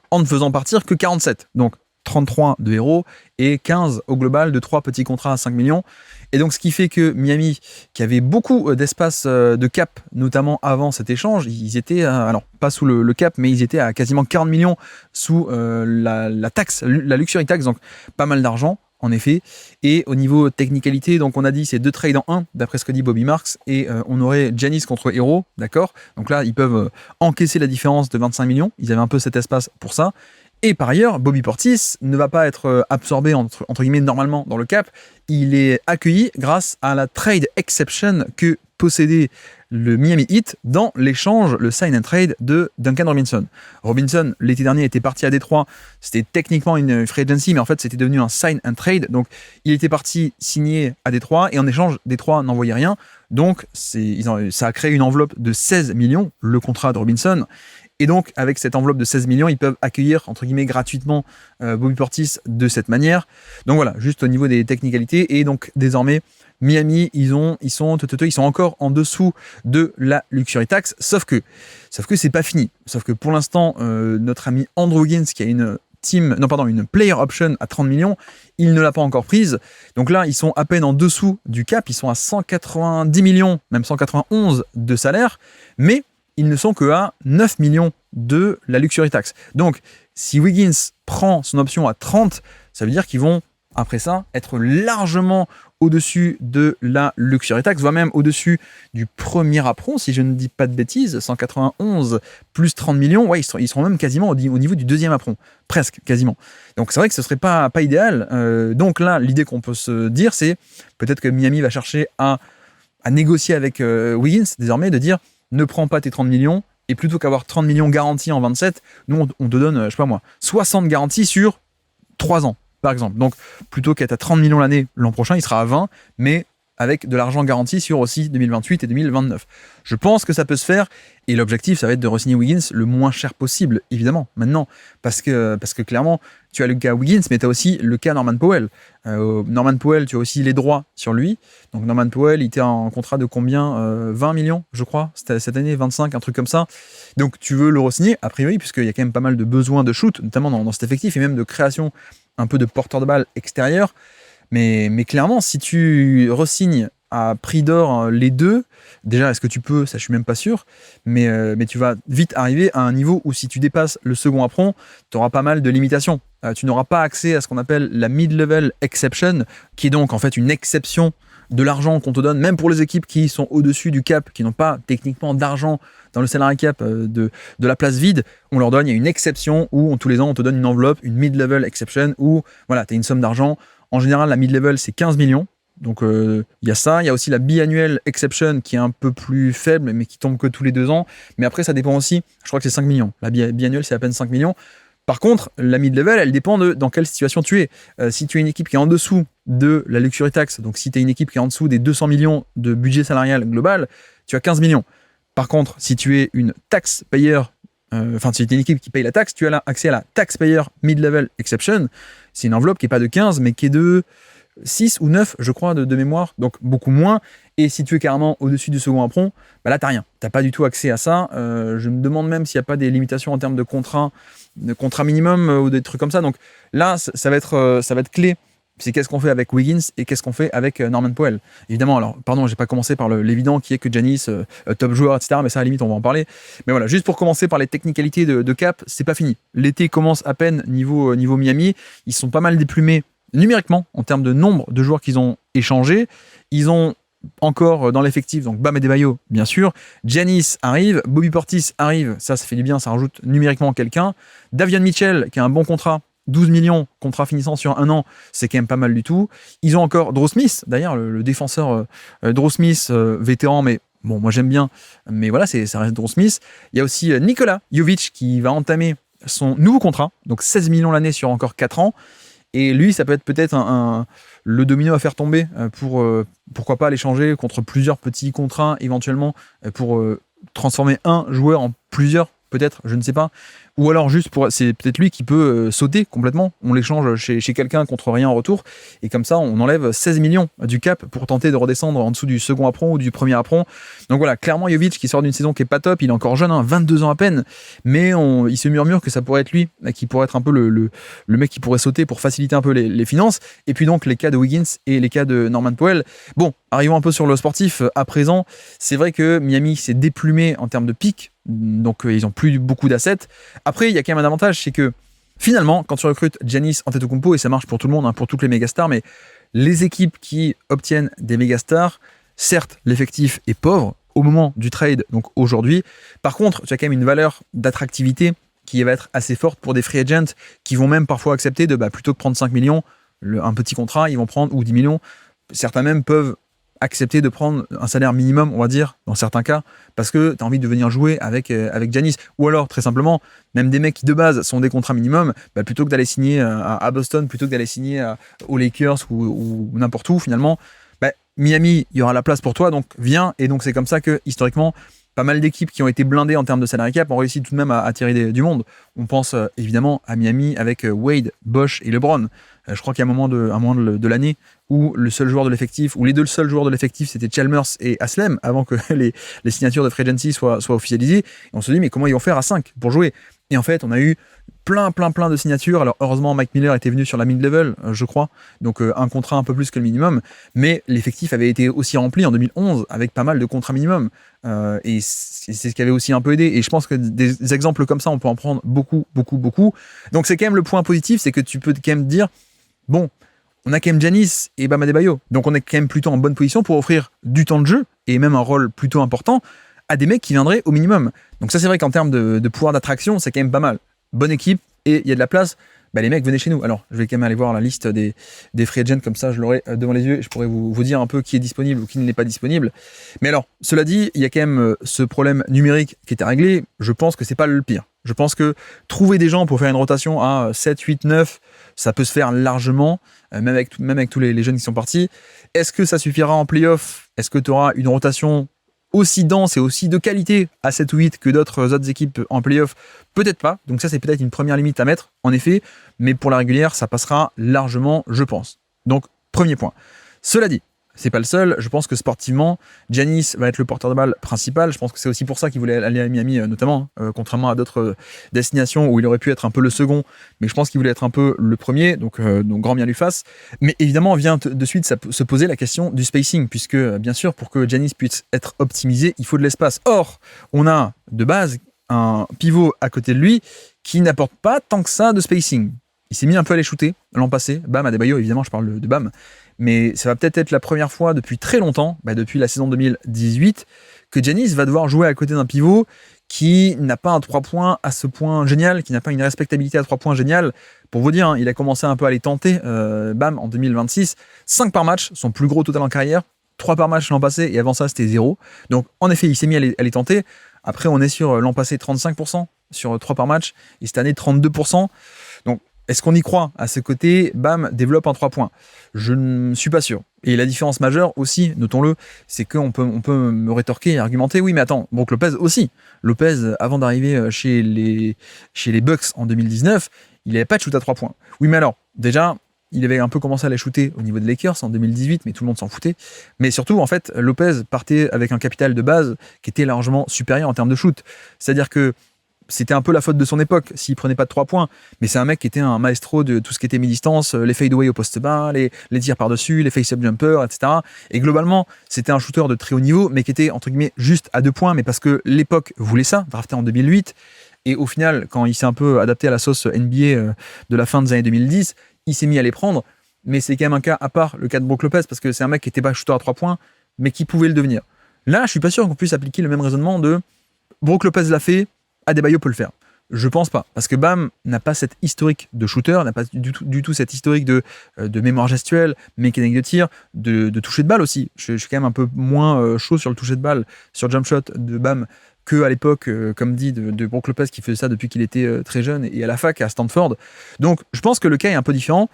en ne faisant partir que 47. Donc, 33 de Herro et 15 au global de 3 petits contrats à 5 millions. Et donc, ce qui fait que Miami, qui avait beaucoup d'espace de cap, notamment avant cet échange, ils étaient, alors pas sous le cap, mais ils étaient à quasiment 40 millions sous la taxe, la luxury tax, donc pas mal d'argent, en effet. Et au niveau technicalité, donc on a dit c'est 2 trades en 1, d'après ce que dit Bobby Marks, et on aurait Giannis contre Herro, d'accord? Donc là, ils peuvent encaisser la différence de 25 millions, ils avaient un peu cet espace pour ça. Et par ailleurs, Bobby Portis ne va pas être absorbé entre guillemets normalement dans le cap. Il est accueilli grâce à la trade exception que possédait le Miami Heat dans l'échange, le sign and trade de Duncan Robinson. Robinson, l'été dernier, était parti à Détroit. C'était techniquement une free agency, mais en fait, c'était devenu un sign and trade. Donc, il était parti signer à Détroit et en échange, Détroit n'envoyait rien. Donc, ça a créé une enveloppe de 16 millions, le contrat de Robinson. Et donc, avec cette enveloppe de 16 millions, ils peuvent accueillir, entre guillemets, gratuitement Bobby Portis de cette manière. Donc voilà, juste au niveau des technicalités. Et donc, désormais, Miami, ils sont encore en dessous de la luxury tax, sauf que c'est pas fini. Sauf que pour l'instant, notre ami Andrew Wiggins, qui a une player option à 30 millions, il ne l'a pas encore prise. Donc là, ils sont à peine en dessous du cap, ils sont à 190 millions, même 191 de salaire, mais ils ne sont que à 9 millions de la luxury tax. Donc, si Wiggins prend son option à 30, ça veut dire qu'ils vont, après ça, être largement au-dessus de la luxury tax, voire même au-dessus du premier apron, si je ne dis pas de bêtises, 191 plus 30 millions, ouais, ils seront même quasiment au niveau du deuxième apron, presque, quasiment. Donc c'est vrai que ce serait pas idéal. Donc là, l'idée qu'on peut se dire, c'est peut-être que Miami va chercher à négocier avec Wiggins, désormais, de dire, ne prends pas tes 30 millions, et plutôt qu'avoir 30 millions garantis en 27, nous, on te donne, je sais pas moi, 60 garanties sur 3 ans. Par exemple. Donc, plutôt qu'être à 30 millions l'année, l'an prochain, il sera à 20, mais avec de l'argent garanti sur aussi 2028 et 2029. Je pense que ça peut se faire, et l'objectif, ça va être de re-signer Wiggins le moins cher possible, évidemment, maintenant, parce que clairement, tu as le cas Wiggins, mais tu as aussi le cas Norman Powell. Norman Powell, tu as aussi les droits sur lui. Donc, Norman Powell, il était en contrat de combien 20 millions, je crois, c'était cette année, 25, un truc comme ça. Donc, tu veux le re-signer, a priori, puisqu'il y a quand même pas mal de besoins de shoot, notamment dans cet effectif, et même de création un peu de porteur de balle extérieur, mais clairement, si tu re-signes à prix d'or les deux, déjà, est-ce que tu peux, ça je suis même pas sûr, mais tu vas vite arriver à un niveau où si tu dépasses le second apron, tu auras pas mal de limitations. Tu n'auras pas accès à ce qu'on appelle la mid-level exception, qui est donc en fait une exception de l'argent qu'on te donne, même pour les équipes qui sont au-dessus du cap, qui n'ont pas techniquement d'argent dans le salary cap de la place vide, on leur donne, il y a une exception où tous les ans on te donne une enveloppe, une mid-level exception, où voilà, tu as une somme d'argent. En général, la mid-level c'est 15 millions. Donc il y a ça, il y a aussi la biannuelle exception qui est un peu plus faible, mais qui tombe que tous les 2 ans. Mais après, ça dépend aussi, je crois que c'est 5 millions. La biannuelle, c'est à peine 5 millions. Par contre, la mid-level, elle dépend de dans quelle situation tu es. Si tu es une équipe qui est en dessous de la luxury tax, donc si tu es une équipe qui est en dessous des 200 millions de budget salarial global, tu as 15 millions. Par contre, si tu es une taxpayer, si tu es une équipe qui paye la taxe, tu as accès à la taxpayer mid-level exception. C'est une enveloppe qui n'est pas de 15, mais qui est de 6 ou 9, je crois, de mémoire, donc beaucoup moins. Et si tu es carrément au-dessus du second apron, bah là, tu n'as rien. Tu n'as pas du tout accès à ça. Je me demande même s'il n'y a pas des limitations en termes de contrat minimum ou des trucs comme ça. Donc là, ça va être clé. C'est qu'est-ce qu'on fait avec Wiggins et qu'est-ce qu'on fait avec Norman Powell. Évidemment, alors, pardon, j'ai pas commencé par l'évident qui est que Giannis, top joueur, etc. Mais ça, à la limite, on va en parler. Mais voilà, juste pour commencer par les technicalités de cap, c'est pas fini. L'été commence à peine niveau Miami. Ils sont pas mal déplumés numériquement en termes de nombre de joueurs qu'ils ont échangés. Ils ont encore dans l'effectif, donc Bam Adebayo, bien sûr. Giannis arrive, Bobby Portis arrive, ça fait du bien, ça rajoute numériquement quelqu'un. Davion Mitchell, qui a un bon contrat, 12 millions, contrat finissant sur 1 an, c'est quand même pas mal du tout. Ils ont encore Drew Smith, d'ailleurs, le défenseur Drew Smith, vétéran, mais bon, moi j'aime bien, mais voilà, ça reste Drew Smith. Il y a aussi Nikola Jovic qui va entamer son nouveau contrat, donc 16 millions l'année sur encore 4 ans. Et lui, ça peut être le domino à faire tomber pour, pourquoi pas, l'échanger contre plusieurs petits contrats, éventuellement, pour transformer un joueur en plusieurs, peut-être, je ne sais pas. Ou alors juste c'est peut-être lui qui peut sauter complètement. On l'échange chez quelqu'un contre rien en retour. Et comme ça, on enlève 16 millions du cap pour tenter de redescendre en dessous du second apron ou du premier apron. Donc voilà, clairement Jovic qui sort d'une saison qui est pas top. Il est encore jeune, 22 ans à peine. Mais il se murmure que ça pourrait être lui, qui pourrait être un peu le mec qui pourrait sauter pour faciliter un peu les finances. Et puis donc les cas de Wiggins et les cas de Norman Powell. Bon, arrivons un peu sur le sportif à présent. C'est vrai que Miami s'est déplumé en termes de pic. Donc ils ont plus beaucoup d'assets. Après, il y a quand même un avantage, c'est que finalement, quand tu recrutes Giannis Antetokounmpo, et ça marche pour tout le monde, pour toutes les mégastars, mais les équipes qui obtiennent des mégastars, certes, l'effectif est pauvre au moment du trade, donc aujourd'hui. Par contre, tu as quand même une valeur d'attractivité qui va être assez forte pour des free agents qui vont même parfois accepter de, plutôt que prendre 5 millions, un petit contrat, ils vont prendre, ou 10 millions. Certains même peuvent accepter de prendre un salaire minimum, on va dire, dans certains cas, parce que tu as envie de venir jouer avec Giannis. Ou alors, très simplement, même des mecs qui de base sont des contrats minimum, plutôt que d'aller signer à Boston, plutôt que d'aller signer aux Lakers ou n'importe où, finalement, Miami, il y aura la place pour toi, donc viens. Et donc c'est comme ça que, historiquement, pas mal d'équipes qui ont été blindées en termes de salary cap ont réussi tout de même à attirer du monde. On pense évidemment à Miami avec Wade, Bosh et LeBron. Je crois qu'à un moment de l'année, où le seul joueur de l'effectif, ou les deux seuls joueurs de l'effectif, c'était Chalmers et Aslem, avant que les signatures de free agency soient officialisées. Et on se dit, mais comment ils vont faire à 5 pour jouer? Et en fait, on a eu plein de signatures. Alors heureusement, Mike Miller était venu sur la mid-level, je crois, donc un contrat un peu plus que le minimum, mais l'effectif avait été aussi rempli en 2011 avec pas mal de contrats minimum, et c'est ce qui avait aussi un peu aidé. Et je pense que des exemples comme ça, on peut en prendre beaucoup. Donc c'est quand même le point positif, c'est que tu peux quand même dire, bon, on a quand même Giannis et Bam Adebayo, donc on est quand même plutôt en bonne position pour offrir du temps de jeu et même un rôle plutôt important à des mecs qui viendraient au minimum. Donc ça, c'est vrai qu'en termes de pouvoir d'attraction, c'est quand même pas mal. Bonne équipe, et il y a de la place, les mecs, venez chez nous. Alors, je vais quand même aller voir la liste des free agents, comme ça je l'aurai devant les yeux, et je pourrais vous dire un peu qui est disponible ou qui ne l'est pas disponible. Mais alors, cela dit, il y a quand même ce problème numérique qui était réglé. Je pense que c'est pas le pire. Je pense que trouver des gens pour faire une rotation à 7, 8, 9, ça peut se faire largement, même avec tous les jeunes qui sont partis. Est-ce que ça suffira en playoff? Est-ce que tu auras une rotation aussi dense et aussi de qualité à 7 ou 8 que d'autres équipes en playoff? Peut-être pas. Donc ça, c'est peut-être une première limite à mettre, en effet. Mais pour la régulière, ça passera largement, je pense. Donc, premier point. Cela dit, c'est pas le seul. Je pense que sportivement, Giannis va être le porteur de balle principal. Je pense que c'est aussi pour ça qu'il voulait aller à Miami, notamment, contrairement à d'autres destinations où il aurait pu être un peu le second. Mais je pense qu'il voulait être un peu le premier. Donc grand bien lui fasse. Mais évidemment, vient de suite se poser la question du spacing, puisque, bien sûr, pour que Giannis puisse être optimisé, il faut de l'espace. Or, on a de base un pivot à côté de lui qui n'apporte pas tant que ça de spacing. Il s'est mis un peu à les shooter l'an passé. Bam Adebayo, évidemment, je parle de Bam. Mais ça va peut-être être la première fois depuis très longtemps, depuis la saison 2018, que Giannis va devoir jouer à côté d'un pivot qui n'a pas un 3 points à ce point génial, qui n'a pas une respectabilité à 3 points génial. Pour vous dire, il a commencé un peu à les tenter, Bam, en 2026. 5 par match, son plus gros total en carrière. 3 par match l'an passé, et avant ça, c'était 0. Donc, en effet, il s'est mis à les tenter. Après, on est sur l'an passé 35% sur 3 par match, et cette année 32%. Donc, est-ce qu'on y croit à ce côté? Bam développe un 3 points. Je ne suis pas sûr. Et la différence majeure aussi, notons-le, c'est qu'on peut me rétorquer et argumenter, oui mais attends, Brook Lopez aussi. Lopez, avant d'arriver chez les Bucks en 2019, il n'avait pas de shoot à 3 points. Oui mais alors, déjà, il avait un peu commencé à les shooter au niveau des Lakers en 2018, mais tout le monde s'en foutait. Mais surtout, en fait, Lopez partait avec un capital de base qui était largement supérieur en termes de shoot. C'est-à-dire que c'était un peu la faute de son époque s'il prenait pas de 3 points, mais c'est un mec qui était un maestro de tout ce qui était mi-distance, les fade-away au poste bas, les tirs par-dessus, les face-up jumpers, etc. Et globalement, c'était un shooter de très haut niveau, mais qui était entre guillemets juste à 2 points, mais parce que l'époque voulait ça, drafté en 2008, et au final, quand il s'est un peu adapté à la sauce NBA de la fin des années 2010, il s'est mis à les prendre, mais c'est quand même un cas à part, le cas de Brook Lopez, parce que c'est un mec qui était pas shooter à 3 points, mais qui pouvait le devenir. Là, je suis pas sûr qu'on puisse appliquer le même raisonnement de Brook Lopez l'a fait, Adebayo peut le faire. Je pense pas, parce que Bam n'a pas cette historique de shooter, n'a pas du tout cette historique de mémoire gestuelle, mécanique de tir, de toucher de balle aussi. Je suis quand même un peu moins chaud sur le toucher de balle, sur jump shot de Bam, que à l'époque, comme dit, de Brook Lopez qui faisait ça depuis qu'il était très jeune et à la fac à Stanford. Donc je pense que le cas est un peu différent.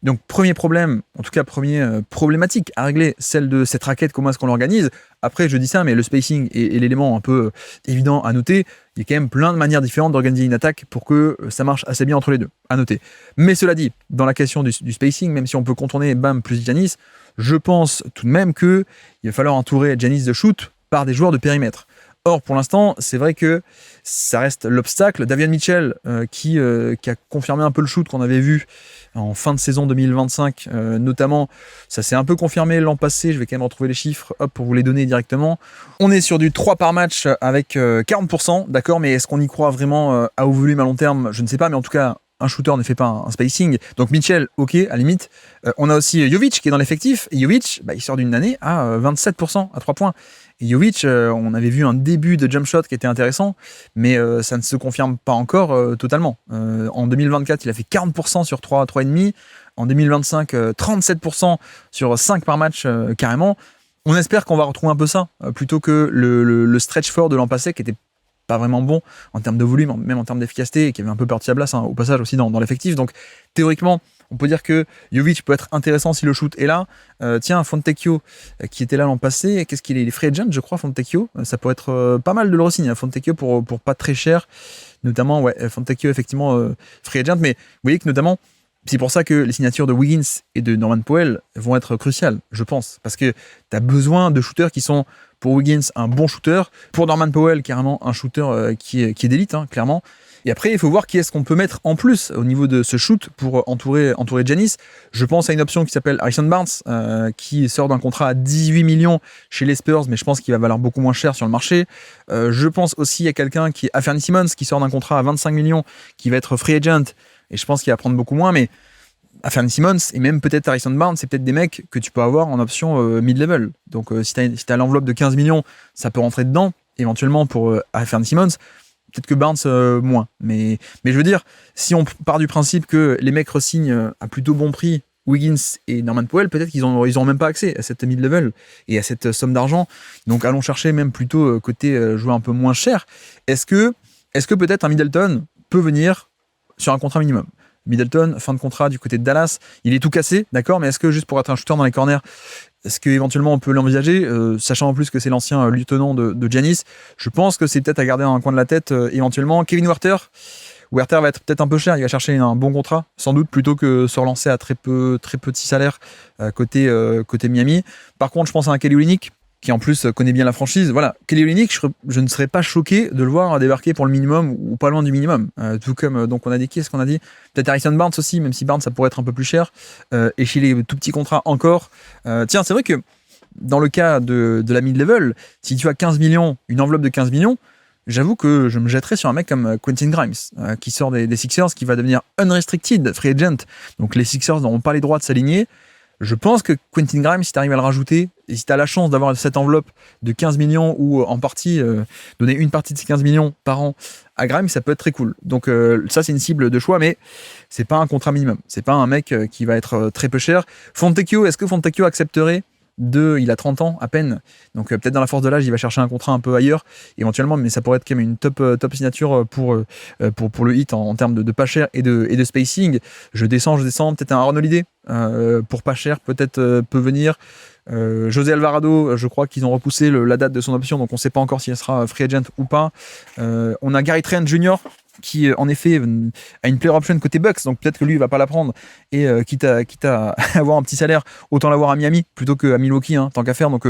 Donc premier problème, en tout cas première problématique à régler, celle de cette raquette, comment est-ce qu'on l'organise. Après je dis ça, mais le spacing est l'élément un peu évident à noter. Il y a quand même plein de manières différentes d'organiser une attaque pour que ça marche assez bien entre les deux, à noter. Mais cela dit, dans la question du spacing, même si on peut contourner Bam plus Giannis, je pense tout de même qu'il va falloir entourer Giannis de shoot par des joueurs de périmètre. Or, pour l'instant, c'est vrai que ça reste l'obstacle. Davion Mitchell, qui a confirmé un peu le shoot qu'on avait vu en fin de saison 2025, notamment, ça s'est un peu confirmé l'an passé. Je vais quand même retrouver les chiffres pour vous les donner directement. On est sur du 3 par match avec 40%, d'accord, mais est-ce qu'on y croit vraiment à haut volume à long terme? Je ne sais pas, mais en tout cas, un shooter ne fait pas un spacing. Donc Mitchell, ok, à la limite. On a aussi Jovic qui est dans l'effectif. Et Jovic, il sort d'une année à 27% à 3 points. Et Jovic, on avait vu un début de jump shot qui était intéressant, mais ça ne se confirme pas encore totalement. En 2024, il a fait 40% sur 3,5. En 2025, 37% sur 5 par match carrément. On espère qu'on va retrouver un peu ça, plutôt que le stretch fort de l'an passé qui était pas vraiment bon en termes de volume, même en termes d'efficacité, et qui avait un peu perdu sa place au passage aussi dans l'effectif. Donc théoriquement, on peut dire que Jovic peut être intéressant si le shoot est là. Tiens, Fontecchio, qui était là l'an passé, qu'est-ce qu'il est? Il est free agent, je crois, Fontecchio. Ça pourrait être pas mal de le re-signer, Fontecchio, pour pas très cher. Notamment, ouais, Fontecchio, effectivement, free agent. Mais vous voyez que notamment, C'est pour ça que les signatures de Wiggins et de Norman Powell vont être cruciales, je pense. Parce que tu as besoin de shooters qui sont, pour Wiggins, un bon shooter. Pour Norman Powell, carrément, un shooter qui est d'élite, hein, clairement. Et après, il faut voir qui est-ce qu'on peut mettre en plus au niveau de ce shoot pour entourer Giannis. Je pense à une option qui s'appelle Harrison Barnes, qui sort d'un contrat à 18 millions chez les Spurs, mais je pense qu'il va valoir beaucoup moins cher sur le marché. Je pense aussi à quelqu'un qui est Anfernee Simons, qui sort d'un contrat à 25 millions, qui va être free agent. Et je pense qu'il va prendre beaucoup moins, mais Anfernee Simons et même peut-être Harrison Barnes, c'est peut-être des mecs que tu peux avoir en option mid-level. Donc si tu as l'enveloppe de 15 millions, ça peut rentrer dedans, éventuellement pour Anfernee Simons. Peut-être que Barnes moins. Mais je veux dire, si on part du principe que les mecs re-signent à plutôt bon prix Wiggins et Norman Powell, peut-être qu'ils n'auront même pas accès à cette mid-level et à cette somme d'argent. Donc allons chercher même plutôt côté joueur un peu moins cher. Est-ce que peut-être un Middleton peut venir sur un contrat minimum? Middleton, fin de contrat du côté de Dallas, il est tout cassé, d'accord, mais est-ce que juste pour être un shooter dans les corners, est-ce qu'éventuellement on peut l'envisager, sachant en plus que c'est l'ancien lieutenant de Giannis? Je pense que c'est peut-être à garder dans un coin de la tête éventuellement. Kevin Huerter va être peut-être un peu cher, il va chercher un bon contrat, sans doute, plutôt que se relancer à très petit salaire côté Miami. Par contre, je pense à un Kelly Olynyk, qui en plus connaît bien la franchise. Voilà, Kelly Olynyk, je ne serais pas choqué de le voir débarquer pour le minimum ou pas loin du minimum. Tout comme, donc on a dit qui est-ce qu'on a dit? Peut-être Harrison Barnes aussi, même si Barnes ça pourrait être un peu plus cher. Et chez les tout petits contrats encore. Tiens, c'est vrai que dans le cas de la mid-level, si tu as 15 millions, une enveloppe de 15 millions, j'avoue que je me jetterais sur un mec comme Quentin Grimes, qui sort des Sixers, qui va devenir unrestricted free agent. Donc les Sixers n'auront pas les droits de s'aligner. Je pense que Quentin Grimes, si tu arrives à le rajouter, et si tu as la chance d'avoir cette enveloppe de 15 millions ou en partie, donner une partie de ces 15 millions par an à Grimes, ça peut être très cool. Donc ça, c'est une cible de choix, mais c'est pas un contrat minimum. C'est pas un mec qui va être très peu cher. Fontecchio, est-ce que Fontecchio accepterait il a 30 ans à peine, donc peut-être dans la force de l'âge il va chercher un contrat un peu ailleurs éventuellement, mais ça pourrait être quand même une top signature pour le Heat en termes de pas cher et de spacing. Je descends, peut-être un Aaron Holiday pour pas cher peut-être peut venir. José Alvarado, je crois qu'ils ont repoussé la date de son option, donc on ne sait pas encore si elle sera free agent ou pas. On a Gary Trent Jr. qui en effet a une player option côté Bucks, donc peut-être que lui il va pas la prendre, et quitte à avoir un petit salaire, autant l'avoir à Miami plutôt qu'à Milwaukee, hein, tant qu'à faire. Donc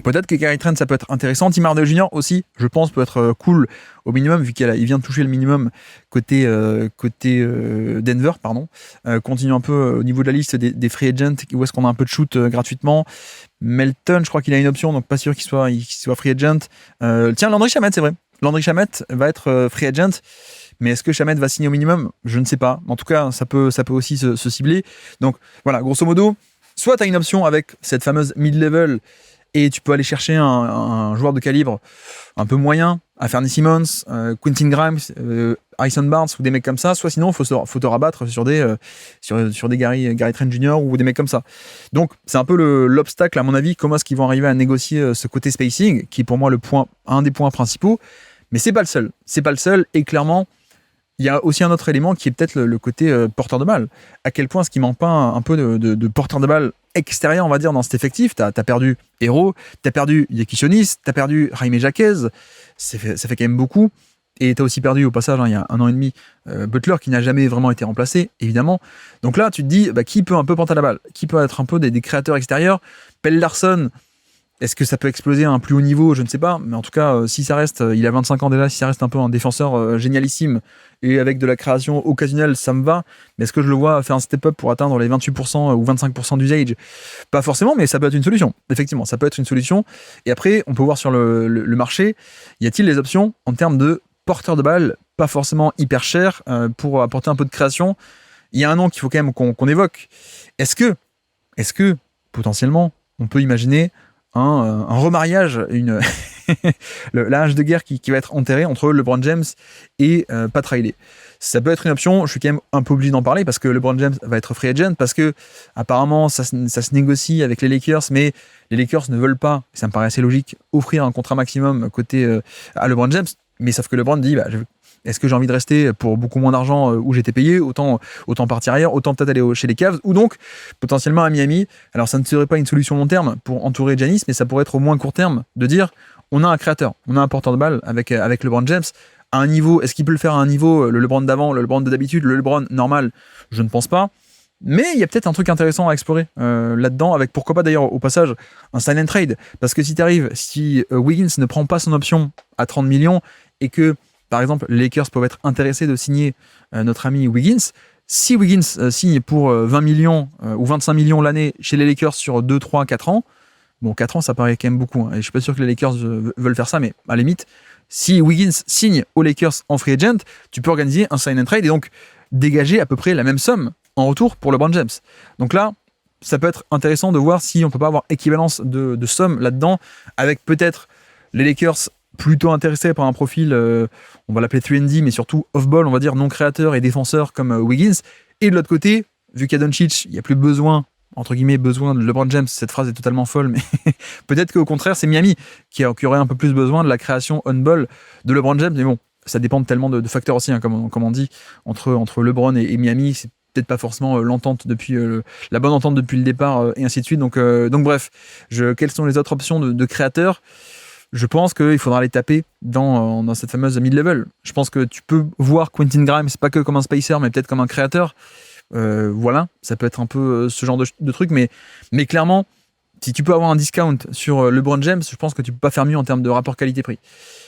peut-être que Gary Trent ça peut être intéressant. Tim Hardaway Jr. aussi, je pense, peut être cool au minimum, vu qu'il vient de toucher le minimum côté Denver, pardon. Continue un peu au niveau de la liste des free agents, où est-ce qu'on a un peu de shoot gratuitement. Melton, je crois qu'il a une option, donc pas sûr qu'il soit free agent. Tiens, Landry Shamet, c'est vrai. Landry Shamet va être free agent, mais est-ce que Shamet va signer au minimum? Je ne sais pas. En tout cas, ça peut aussi se cibler. Donc voilà, grosso modo, soit tu as une option avec cette fameuse mid-level et tu peux aller chercher un joueur de calibre un peu moyen, Anfernee Simons, Quentin Grimes, Harrison Barnes ou des mecs comme ça, soit sinon faut te rabattre sur des Gary Trent Jr. ou des mecs comme ça. Donc c'est un peu l'obstacle à mon avis, comment est-ce qu'ils vont arriver à négocier ce côté spacing, qui est pour moi un des points principaux, mais c'est pas le seul, et clairement il y a aussi un autre élément qui est peut-être le côté porteur de balle. À quel point est-ce qu'il manque pas un peu de porteur de balle extérieur, on va dire, dans cet effectif? T'as perdu Hero, t'as perdu Yekichonis, t'as perdu Jaime Jaquez, ça fait quand même beaucoup. Et t'as aussi perdu au passage, il y a 1 an et demi, Butler, qui n'a jamais vraiment été remplacé, évidemment. Donc là, tu te dis, qui peut un peu porter la balle? Qui peut être un peu des créateurs extérieurs? Pelle Larson, est-ce que ça peut exploser à un plus haut niveau? Je ne sais pas, mais en tout cas, si ça reste, il a 25 ans déjà, si ça reste un peu un défenseur génialissime et avec de la création occasionnelle, ça me va. Mais est-ce que je le vois faire un step-up pour atteindre les 28% ou 25% d'usage? Pas forcément, mais ça peut être une solution. Effectivement, ça peut être une solution. Et après, on peut voir sur le marché, y a-t-il des options en termes de porteur de balle, pas forcément hyper cher, pour apporter un peu de création? Il y a un nom qu'il faut quand même qu'on évoque. Est-ce que potentiellement, on peut imaginer un remariage, la hache de guerre qui va être enterrée entre LeBron James et Pat Riley? Ça peut être une option. Je suis quand même un peu obligé d'en parler parce que LeBron James va être free agent, parce que apparemment ça se négocie avec les Lakers, mais les Lakers ne veulent pas, ça me paraît assez logique, offrir un contrat maximum côté à LeBron James. Mais sauf que LeBron dit, est-ce que j'ai envie de rester pour beaucoup moins d'argent où j'étais payé, autant partir ailleurs, autant peut-être aller chez les Cavs, ou donc potentiellement à Miami. Alors ça ne serait pas une solution long terme pour entourer Giannis, mais ça pourrait être au moins court terme de dire, on a un créateur, on a un porteur de balle avec LeBron James à un niveau. Est-ce qu'il peut le faire à un niveau, le LeBron d'avant, le LeBron de d'habitude, le LeBron normal? Je ne pense pas. Mais il y a peut-être un truc intéressant à explorer là-dedans, avec pourquoi pas d'ailleurs au passage un sign and trade. Parce que si Wiggins ne prend pas son option à 30 millions et que, par exemple, les Lakers peuvent être intéressés de signer notre ami Wiggins, si Wiggins signe pour 20 millions ou 25 millions l'année chez les Lakers sur 2, 3, 4 ans, bon, 4 ans ça paraît quand même beaucoup, hein, et je suis pas sûr que les Lakers veulent faire ça, mais à la limite, si Wiggins signe aux Lakers en free agent, tu peux organiser un sign and trade et donc dégager à peu près la même somme en retour pour LeBron James. Donc là, ça peut être intéressant de voir si on peut pas avoir équivalence de sommes là-dedans, avec peut-être les Lakers plutôt intéressés par un profil, on va l'appeler 3&D, mais surtout off-ball, on va dire non créateur et défenseur comme Wiggins. Et de l'autre côté, vu qu'à Doncic, il n'y a plus besoin, entre guillemets, besoin de LeBron James, cette phrase est totalement folle, mais peut-être qu'au contraire, c'est Miami qui aurait un peu plus besoin de la création on-ball de LeBron James. Mais bon, ça dépend tellement de facteurs aussi, hein, comme on dit, entre LeBron et Miami. C'est peut-être pas forcément l'entente depuis la bonne entente depuis le départ et ainsi de suite. Donc bref, quelles sont les autres options de créateurs? Je pense qu'il faudra les taper dans cette fameuse mid-level. Je pense que tu peux voir Quentin Grimes, pas que comme un spacer, mais peut-être comme un créateur. Voilà, ça peut être un peu ce genre de truc, mais clairement, si tu peux avoir un discount sur LeBron James, je pense que tu peux pas faire mieux en termes de rapport qualité-prix.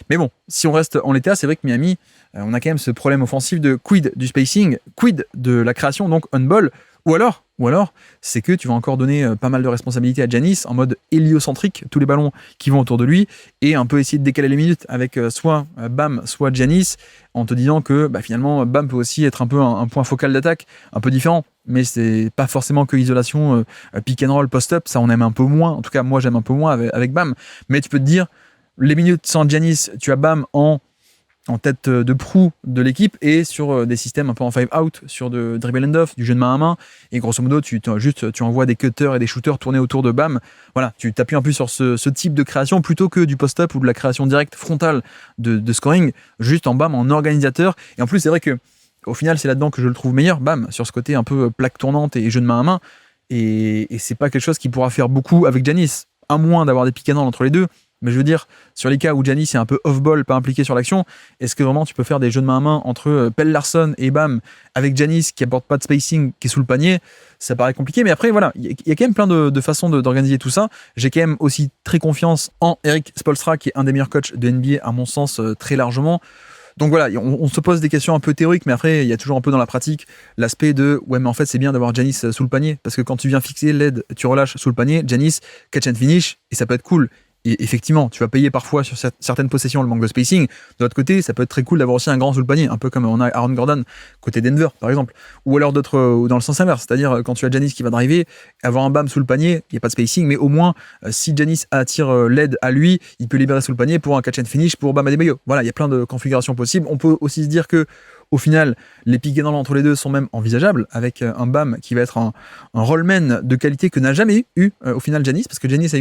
Mais bon, si on reste en l'état, c'est vrai que Miami, on a quand même ce problème offensif de quid du spacing, quid de la création, donc on-ball, ou alors, c'est que tu vas encore donner pas mal de responsabilités à Giannis en mode héliocentrique, tous les ballons qui vont autour de lui, et un peu essayer de décaler les minutes avec soit Bam, soit Giannis, en te disant que finalement Bam peut aussi être un peu un point focal d'attaque, un peu différent, mais c'est pas forcément que isolation, pick and roll, post-up, ça on aime un peu moins, en tout cas moi j'aime un peu moins avec Bam, mais tu peux te dire, les minutes sans Giannis, tu as Bam en tête de proue de l'équipe et sur des systèmes un peu en 5-out, sur de dribble and off, du jeu de main à main, et grosso modo tu envoies des cutters et des shooters tourner autour de Bam. Voilà, tu t'appuies un peu sur ce type de création plutôt que du post-up ou de la création directe frontale de scoring, juste en Bam, en organisateur. Et en plus c'est vrai que au final c'est là-dedans que je le trouve meilleur, Bam, sur ce côté un peu plaque tournante et jeu de main à main, et c'est pas quelque chose qui pourra faire beaucoup avec Giannis, à moins d'avoir des pick and roll entre les deux. Mais je veux dire, sur les cas où Giannis est un peu off-ball, pas impliqué sur l'action, est-ce que vraiment tu peux faire des jeux de main à main entre Pelle Larsson et Bam avec Giannis qui apporte pas de spacing, qui est sous le panier? Ça paraît compliqué, mais après voilà, il y a quand même plein de façons d'organiser tout ça. J'ai quand même aussi très confiance en Erik Spoelstra, qui est un des meilleurs coachs de NBA à mon sens, très largement. Donc voilà, on se pose des questions un peu théoriques, mais après, il y a toujours un peu dans la pratique l'aspect de « ouais, mais en fait, c'est bien d'avoir Giannis sous le panier, parce que quand tu viens fixer l'aide, tu relâches sous le panier, Giannis, catch and finish, et ça peut être cool. » Et effectivement, tu vas payer parfois sur certaines possessions le manque de spacing. De l'autre côté, ça peut être très cool d'avoir aussi un grand sous le panier, un peu comme on a Aaron Gordon côté Denver, par exemple. Ou alors d'autres dans le sens inverse, c'est-à-dire quand tu as Giannis qui va driver, avoir un Bam sous le panier, il n'y a pas de spacing, mais au moins, si Giannis attire l'aide à lui, il peut libérer sous le panier pour un catch and finish pour Bam Adebayo. Voilà, il y a plein de configurations possibles. On peut aussi se dire que au final, les pick and roll entre les deux sont même envisageables, avec un Bam qui va être un rollman de qualité que n'a jamais eu au final Giannis, parce que Giannis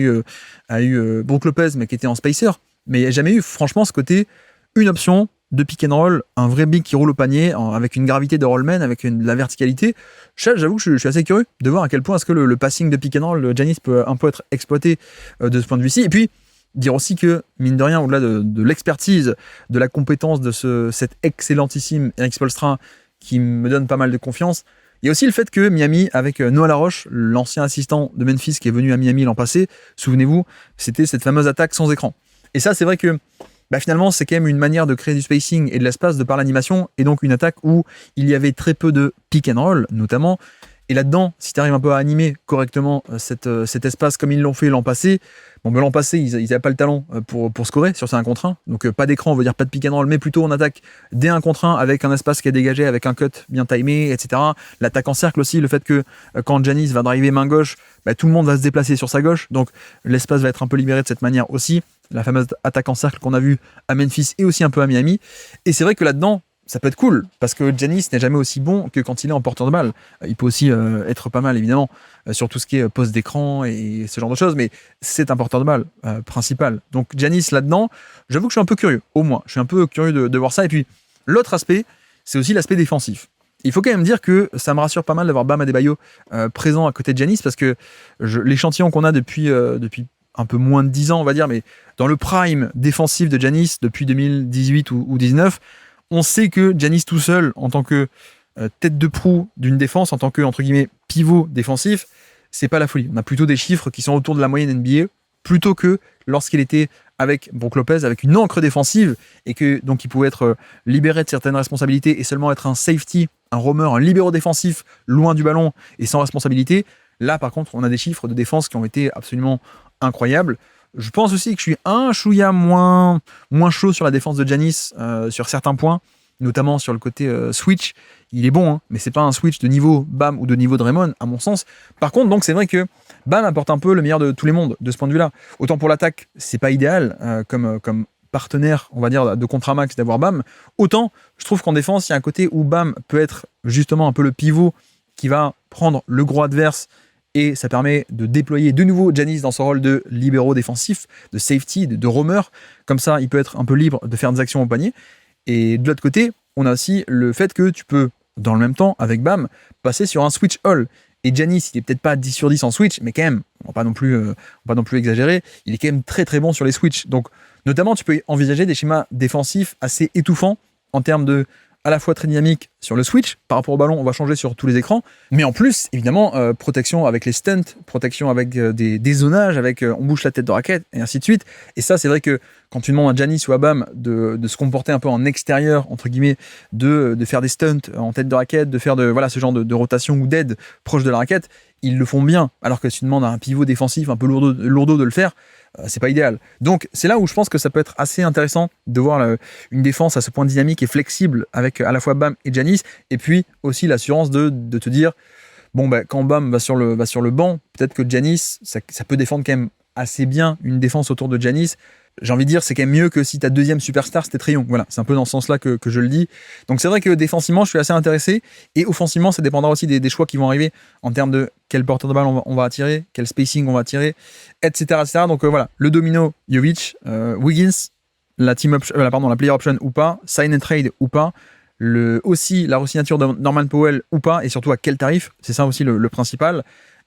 a eu Brook Lopez, mais qui était en spacer, mais il n'y a jamais eu franchement ce côté, une option de pick and roll, un vrai big qui roule au panier, avec une gravité de rollman, avec de la verticalité. J'avoue que je suis assez curieux de voir à quel point est-ce que le passing de pick and roll de Giannis peut un peu être exploité de ce point de vue-ci. Et puis, dire aussi que, mine de rien, au-delà de l'expertise, de la compétence de cet excellentissime Erik Spoelstra qui me donne pas mal de confiance, il y a aussi le fait que Miami, avec Noah Laroche, l'ancien assistant de Memphis qui est venu à Miami l'an passé, souvenez-vous, c'était cette fameuse attaque sans écran. Et ça, c'est vrai que finalement, c'est quand même une manière de créer du spacing et de l'espace de par l'animation, et donc une attaque où il y avait très peu de pick and roll, notamment. Et là-dedans, si tu arrives un peu à animer correctement cet espace comme ils l'ont fait l'an passé, l'an passé, ils n'avaient pas le talent pour scorer sur ces 1 contre 1, donc pas d'écran, on veut dire pas de pick and roll, mais plutôt on attaque des 1 contre 1 avec un espace qui est dégagé, avec un cut bien timé, etc. L'attaque en cercle aussi, le fait que quand Giannis va driver main gauche, tout le monde va se déplacer sur sa gauche, donc l'espace va être un peu libéré de cette manière aussi, la fameuse attaque en cercle qu'on a vue à Memphis et aussi un peu à Miami. Et c'est vrai que là-dedans, ça peut être cool, parce que Giannis n'est jamais aussi bon que quand il est en porteur de balle. Il peut aussi être pas mal, évidemment, sur tout ce qui est poste d'écran et ce genre de choses, mais c'est un porteur de balle principal. Donc Giannis, là-dedans, j'avoue que je suis un peu curieux, au moins. Je suis un peu curieux de voir ça. Et puis, l'autre aspect, c'est aussi l'aspect défensif. Il faut quand même dire que ça me rassure pas mal d'avoir Bam Adebayo présent à côté de Giannis, parce que l'échantillon qu'on a depuis un peu moins de 10 ans, on va dire, mais dans le prime défensif de Giannis, depuis 2018 ou 2019, on sait que Giannis tout seul, en tant que tête de proue d'une défense, en tant que, entre guillemets, pivot défensif, c'est pas la folie. On a plutôt des chiffres qui sont autour de la moyenne NBA, plutôt que lorsqu'il était avec Brook Lopez, avec une ancre défensive, et que donc il pouvait être libéré de certaines responsabilités et seulement être un safety, un roamer, un libéro défensif, loin du ballon et sans responsabilité. Là, par contre, on a des chiffres de défense qui ont été absolument incroyables. Je pense aussi que je suis un chouïa moins chaud sur la défense de Giannis sur certains points, notamment sur le côté switch. Il est bon, hein, mais c'est pas un switch de niveau Bam ou de niveau Draymond, à mon sens. Par contre, donc c'est vrai que Bam apporte un peu le meilleur de tous les mondes, de ce point de vue-là. Autant pour l'attaque, c'est pas idéal comme partenaire, on va dire, de contre-max d'avoir Bam. Autant, je trouve qu'en défense, il y a un côté où Bam peut être justement un peu le pivot qui va prendre le gros adverse, et ça permet de déployer de nouveau Giannis dans son rôle de libéraux défensif, de safety, de roamer. Comme ça, il peut être un peu libre de faire des actions au panier. Et de l'autre côté, on a aussi le fait que tu peux, dans le même temps, avec Bam, passer sur un switch all. Et Giannis, il est peut-être pas 10 sur 10 en switch, mais quand même, on va pas non plus exagérer, il est quand même très très bon sur les switches. Donc, notamment, tu peux envisager des schémas défensifs assez étouffants en termes de à la fois très dynamique sur le switch, par rapport au ballon, on va changer sur tous les écrans, mais en plus, évidemment, protection avec les stunts, protection avec des zonages, avec on bouge la tête de raquette, et ainsi de suite. Et ça, c'est vrai que quand tu demandes à Giannis ou à Bam de se comporter un peu en extérieur, entre guillemets, de faire des stunts en tête de raquette, de faire ce genre de rotation ou d'aide proche de la raquette, ils le font bien, alors que si tu demandes à un pivot défensif un peu lourdeau de le faire, c'est pas idéal. Donc c'est là où je pense que ça peut être assez intéressant de voir une défense à ce point dynamique et flexible avec à la fois Bam et Giannis, et puis aussi l'assurance de te dire bon quand Bam va sur le banc, peut-être que Giannis ça peut défendre quand même assez bien une défense autour de Giannis. J'ai envie de dire, c'est quand même mieux que si ta deuxième superstar c'était Trae Young. Voilà, c'est un peu dans ce sens-là que je le dis. Donc c'est vrai que défensivement, je suis assez intéressé, et offensivement, ça dépendra aussi des choix qui vont arriver en termes de quel porteur de balle on va attirer, quel spacing on va attirer, etc. Donc voilà, le domino Jovic, Wiggins, la player option ou pas, sign and trade ou pas, aussi la re-signature de Norman Powell ou pas, et surtout à quel tarif, c'est ça aussi le principal.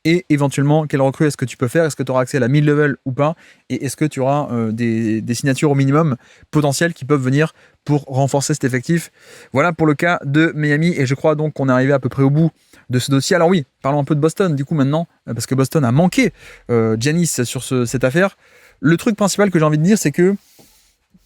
Et éventuellement, quelle recrue est-ce que tu peux faire? Est-ce que tu auras accès à la mid-level ou pas? Et est-ce que tu auras des signatures au minimum potentielles qui peuvent venir pour renforcer cet effectif? Voilà pour le cas de Miami, et je crois donc qu'on est arrivé à peu près au bout de ce dossier. Alors oui, parlons un peu de Boston du coup maintenant, parce que Boston a manqué Giannis sur cette affaire. Le truc principal que j'ai envie de dire, c'est que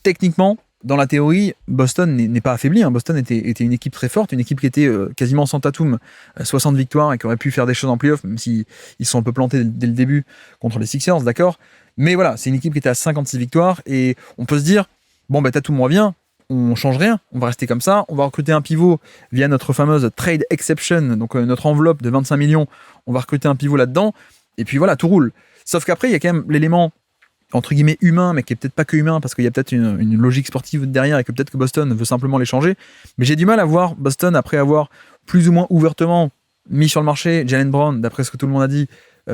techniquement, dans la théorie, Boston n'est pas affaibli. Hein. Boston était une équipe très forte, une équipe qui était quasiment sans Tatum, 60 victoires, et qui aurait pu faire des choses en playoff, même s'ils sont un peu plantés dès le début contre les Sixers, d'accord. Mais voilà, c'est une équipe qui était à 56 victoires, et on peut se dire, Tatum revient, on change rien, on va rester comme ça, on va recruter un pivot via notre fameuse trade exception, donc notre enveloppe de 25 millions, on va recruter un pivot là-dedans, et puis voilà, tout roule. Sauf qu'après, il y a quand même l'élément entre guillemets humain, mais qui est peut-être pas que humain, parce qu'il y a peut-être une logique sportive derrière, et que peut-être que Boston veut simplement les changer. Mais j'ai du mal à voir Boston, après avoir plus ou moins ouvertement mis sur le marché Jaylen Brown, d'après ce que tout le monde a dit,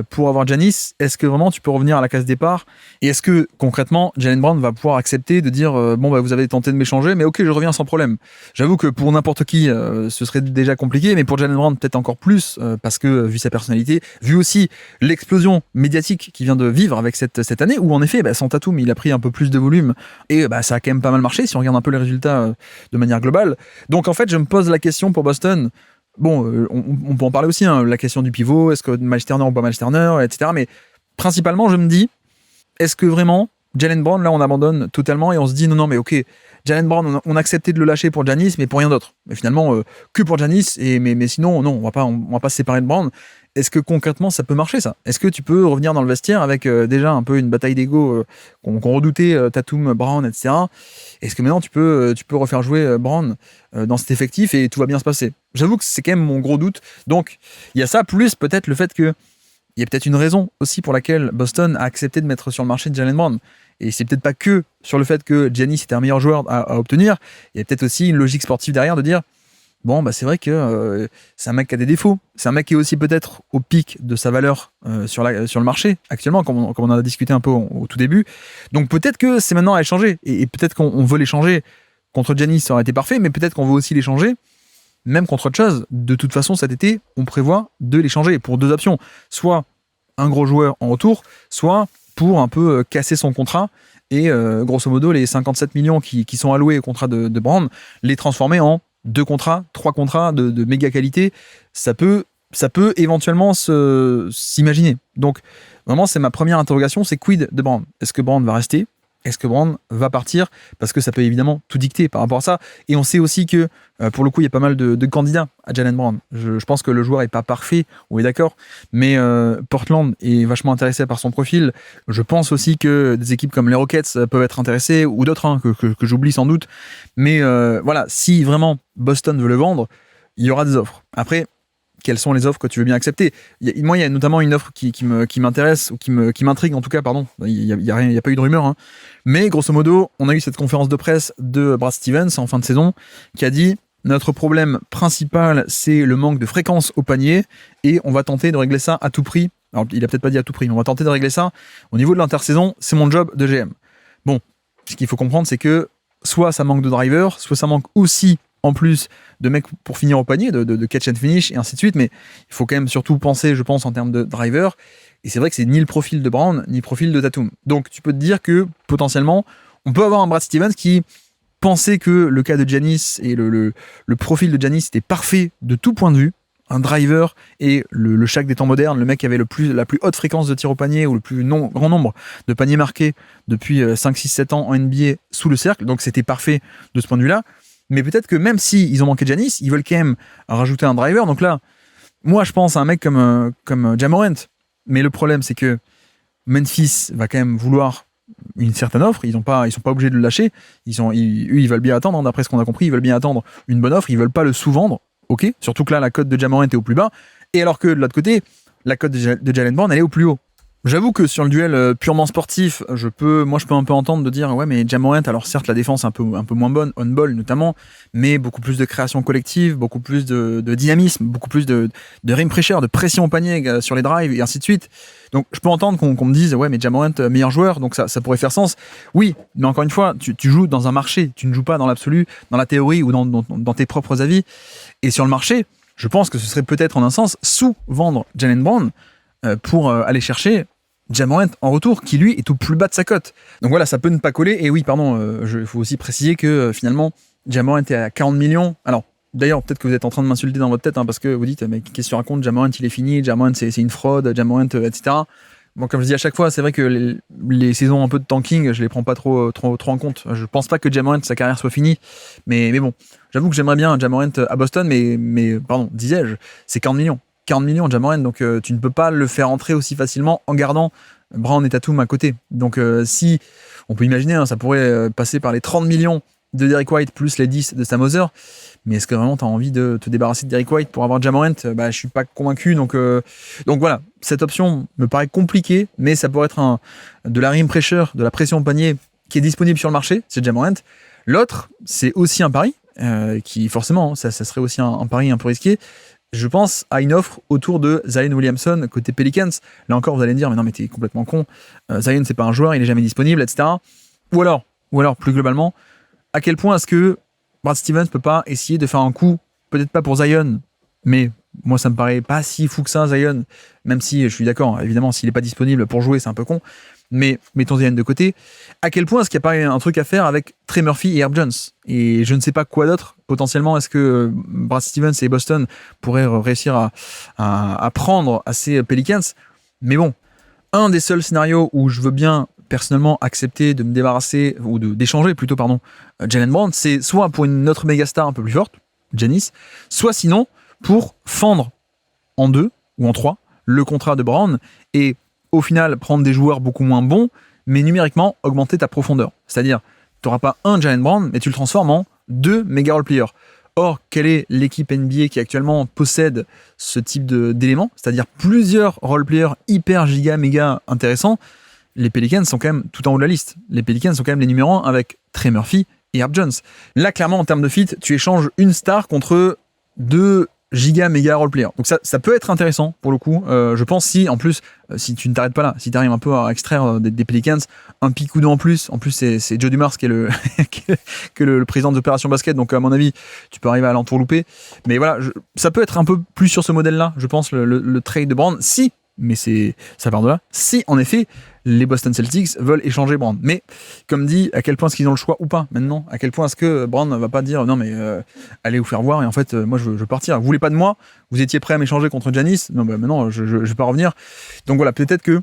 pour avoir Giannis. Est-ce que vraiment tu peux revenir à la case départ? Et est-ce que concrètement Jaylen Brown va pouvoir accepter de dire vous avez tenté de m'échanger, mais ok, je reviens sans problème? J'avoue que pour n'importe qui ce serait déjà compliqué, mais pour Jaylen Brown peut-être encore plus, parce que vu sa personnalité, vu aussi l'explosion médiatique qu'il vient de vivre avec cette année, où en effet sans Tatum il a pris un peu plus de volume, et ça a quand même pas mal marché si on regarde un peu les résultats de manière globale. Donc en fait je me pose la question pour Boston. On peut en parler aussi, hein, la question du pivot, est-ce que Miles Turner ou pas Miles Turner, etc. Mais principalement, je me dis, est-ce que vraiment, Jaylen Brown, là, on abandonne totalement et on se dit, non, mais ok, Jaylen Brown, on a accepté de le lâcher pour Giannis, mais pour rien d'autre. Mais finalement, que pour Giannis, mais sinon, non, on va pas se séparer de Brown. Est-ce que concrètement, ça peut marcher, ça? Est-ce que tu peux revenir dans le vestiaire avec déjà un peu une bataille d'ego qu'on redoutait, Tatum, Brown, etc. Est-ce que maintenant, tu peux refaire jouer Brown dans cet effectif et tout va bien se passer? J'avoue que c'est quand même mon gros doute. Donc, il y a ça, plus peut-être le fait que il y a peut-être une raison aussi pour laquelle Boston a accepté de mettre sur le marché Jaylen Brown. Et c'est peut-être pas que sur le fait que Giannis était un meilleur joueur à obtenir. Il y a peut-être aussi une logique sportive derrière de dire c'est vrai que c'est un mec qui a des défauts. C'est un mec qui est aussi peut-être au pic de sa valeur sur le marché actuellement, comme on en a discuté un peu au tout début. Donc peut-être que c'est maintenant à échanger. Et peut-être qu'on veut l'échanger contre Giannis, ça aurait été parfait, mais peut-être qu'on veut aussi l'échanger même contre autre chose. De toute façon, cet été, on prévoit de l'échanger pour deux options. Soit un gros joueur en retour, soit pour un peu casser son contrat et grosso modo les 57 millions qui sont alloués au contrat de Brown, les transformer en 2 contrats, 3 contrats de méga qualité. Ça peut ça peut éventuellement s'imaginer. Donc, vraiment, c'est ma première interrogation, c'est quid de Brown? Est-ce que Brown va rester? Est-ce que Brown va partir? Parce que ça peut évidemment tout dicter par rapport à ça. Et on sait aussi que, pour le coup, il y a pas mal de candidats à Jaylen Brown. Je pense que le joueur n'est pas parfait, on est d'accord, mais Portland est vachement intéressé par son profil. Je pense aussi que des équipes comme les Rockets peuvent être intéressées, ou d'autres que j'oublie sans doute. Mais voilà, si vraiment Boston veut le vendre, il y aura des offres. Après, quelles sont les offres que tu veux bien accepter? Moi, il y a notamment une offre qui m'intéresse, ou qui m'intrigue en tout cas, pardon. Il n'y a pas eu de rumeur. Hein. Mais grosso modo, on a eu cette conférence de presse de Brad Stevens en fin de saison qui a dit « Notre problème principal, c'est le manque de fréquence au panier et on va tenter de régler ça à tout prix. » Alors, il a peut-être pas dit à tout prix, mais on va tenter de régler ça. Au niveau de l'intersaison, c'est mon job de GM. Bon, ce qu'il faut comprendre, c'est que soit ça manque de driver, soit ça manque aussi en plus de mecs pour finir au panier, de catch and finish et ainsi de suite, mais il faut quand même surtout penser, je pense, en termes de driver, et c'est vrai que c'est ni le profil de Brown, ni le profil de Tatum. Donc tu peux te dire que, potentiellement, on peut avoir un Brad Stevens qui pensait que le cas de Giannis et le profil de Giannis était parfait de tout point de vue, un driver et le Shaq des temps modernes, le mec qui avait la plus haute fréquence de tir au panier ou le plus grand nombre de paniers marqués depuis 5, 6, 7 ans en NBA sous le cercle, donc c'était parfait de ce point de vue-là. Mais peut-être que même s'ils ont manqué Giannis, ils veulent quand même rajouter un driver. Donc là, moi, je pense à un mec comme Ja Morant. Mais le problème, c'est que Memphis va quand même vouloir une certaine offre. Ils sont pas obligés de le lâcher. Eux, ils veulent bien attendre. D'après ce qu'on a compris, ils veulent bien attendre une bonne offre. Ils veulent pas le sous-vendre. Ok. Surtout que là, la cote de Ja Morant est au plus bas. Et alors que de l'autre côté, la cote de Jaylen Brown, elle est au plus haut. J'avoue que sur le duel purement sportif, je peux un peu entendre de dire ouais, mais Ja Morant, alors certes la défense est un peu moins bonne, on ball notamment, mais beaucoup plus de création collective, beaucoup plus de dynamisme, beaucoup plus de rim pressure, de pression au panier sur les drives et ainsi de suite. Donc je peux entendre qu'on me dise ouais, mais Ja Morant meilleur joueur, donc ça pourrait faire sens. Oui, mais encore une fois, tu joues dans un marché, tu ne joues pas dans l'absolu, dans la théorie ou dans tes propres avis. Et sur le marché, je pense que ce serait peut-être en un sens sous-vendre Jaylen Brown pour aller chercher Ja Morant en retour, qui lui est au plus bas de sa cote. Donc voilà, ça peut ne pas coller. Et oui, pardon, il faut aussi préciser que finalement, Ja Morant est à 40 millions. Alors, d'ailleurs, peut-être que vous êtes en train de m'insulter dans votre tête, parce que vous dites, mais qu'est-ce que tu racontes? Ja Morant, il est fini, Ja Morant, c'est une fraude, Ja Morant, etc. Bon, comme je dis à chaque fois, c'est vrai que les saisons un peu de tanking, je les prends pas trop en compte. Je pense pas que Ja Morant, sa carrière soit finie. Mais bon, j'avoue que j'aimerais bien Ja Morant à Boston, mais pardon, disais-je, c'est 40 millions. 40 millions Ja Morant, donc tu ne peux pas le faire entrer aussi facilement en gardant Brown et Tatum à côté. Donc si, on peut imaginer, ça pourrait passer par les 30 millions de Derrick White plus les 10 de Sam Hauser, mais est-ce que vraiment tu as envie de te débarrasser de Derrick White pour avoir Ja Morant? Je suis pas convaincu, donc voilà, cette option me paraît compliquée, mais ça pourrait être de la rim pressure, de la pression au panier qui est disponible sur le marché, c'est Ja Morant. L'autre, c'est aussi un pari, qui forcément, ça serait aussi un pari un peu risqué. Je pense à une offre autour de Zion Williamson côté Pelicans. Là encore, vous allez me dire, mais non, mais t'es complètement con. Zion, c'est pas un joueur, il est jamais disponible, etc. Ou alors, plus globalement, à quel point est-ce que Brad Stevens peut pas essayer de faire un coup, peut-être pas pour Zion, mais moi, ça me paraît pas si fou que ça, Zion, même si je suis d'accord, évidemment, s'il est pas disponible pour jouer, c'est un peu con. Mais mettons Zion de côté. À quel point est-ce qu'il n'y a pas un truc à faire avec Trey Murphy et Herb Jones? Et je ne sais pas quoi d'autre. Potentiellement, est-ce que Brad Stevens et Boston pourraient réussir à prendre à ces Pelicans? Mais bon, un des seuls scénarios où je veux bien personnellement accepter de me débarrasser, ou d'échanger plutôt, Jaylen Brown, c'est soit pour une autre méga star un peu plus forte, Giannis, soit sinon pour fendre en 2 ou en 3 le contrat de Brown et au final prendre des joueurs beaucoup moins bons, mais numériquement augmenter ta profondeur. C'est-à-dire, tu n'auras pas un Jaylen Brown, mais tu le transformes en 2 méga role-players. Or, quelle est l'équipe NBA qui actuellement possède ce type d'éléments, c'est-à-dire plusieurs role-players hyper giga méga intéressants? Les Pelicans sont quand même tout en haut de la liste. Les Pelicans sont quand même les numéros 1 avec Trey Murphy et Herb Jones. Là, clairement, en termes de fit, tu échanges une star contre 2 giga méga role-player. Donc ça peut être intéressant pour le coup. Je pense si tu ne t'arrêtes pas là, si tu arrives un peu à extraire des Pelicans un pic ou deux en plus c'est Joe Dumars qui est le président des opérations basket, donc à mon avis tu peux arriver à l'entourlouper. Mais voilà, ça peut être un peu plus sur ce modèle-là, je pense, le trade de Brown, si mais ça part de là. Si, en effet, les Boston Celtics veulent échanger Brown. Mais, comme dit, à quel point est-ce qu'ils ont le choix ou pas maintenant? À quel point est-ce que Brown ne va pas dire non, mais allez vous faire voir et en fait, moi je veux partir. Vous voulez pas de moi? Vous étiez prêt à m'échanger contre Giannis? Non, bah maintenant, je vais pas revenir. Donc voilà, peut-être que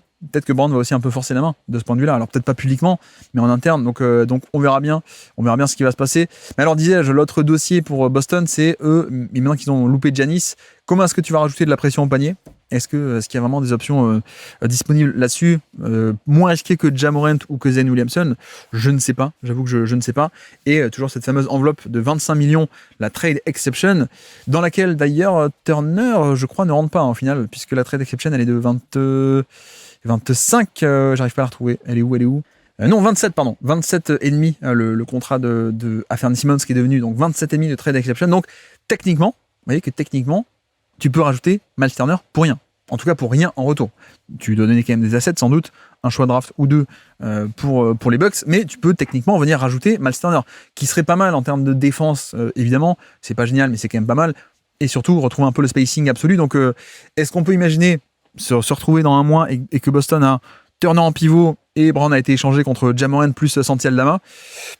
Brown va aussi un peu forcer la main de ce point de vue-là. Alors peut-être pas publiquement, mais en interne. Donc on verra bien. On verra bien ce qui va se passer. Mais alors disais-je, l'autre dossier pour Boston, c'est eux, maintenant qu'ils ont loupé Giannis, comment est-ce que tu vas rajouter de la pression au panier? Est-ce qu'il y a vraiment des options disponibles là-dessus, moins risquées que Ja Morant ou que Zion Williamson? Je ne sais pas, j'avoue que je ne sais pas. Et toujours cette fameuse enveloppe de 25 millions, la trade exception, dans laquelle d'ailleurs Turner, je crois, ne rentre pas en final, puisque la trade exception, elle est de 25, j'arrive pas à la retrouver. Elle est où? Non, 27, pardon. 27,5 le contrat de Anthony Simons qui est devenu donc 27,5 de trade exception. Donc techniquement, vous voyez que techniquement, tu peux rajouter Miles Turner pour rien. En tout cas, pour rien en retour. Tu dois donner quand même des assets, sans doute, un choix de draft ou deux pour les Bucks, mais tu peux techniquement venir rajouter Miles Turner, qui serait pas mal en termes de défense, évidemment. C'est pas génial, mais c'est quand même pas mal. Et surtout, retrouver un peu le spacing absolu. Donc, est-ce qu'on peut imaginer se retrouver dans un mois et que Boston a Turner en pivot et Brown a été échangé contre Ja Morant plus Santi Aldama?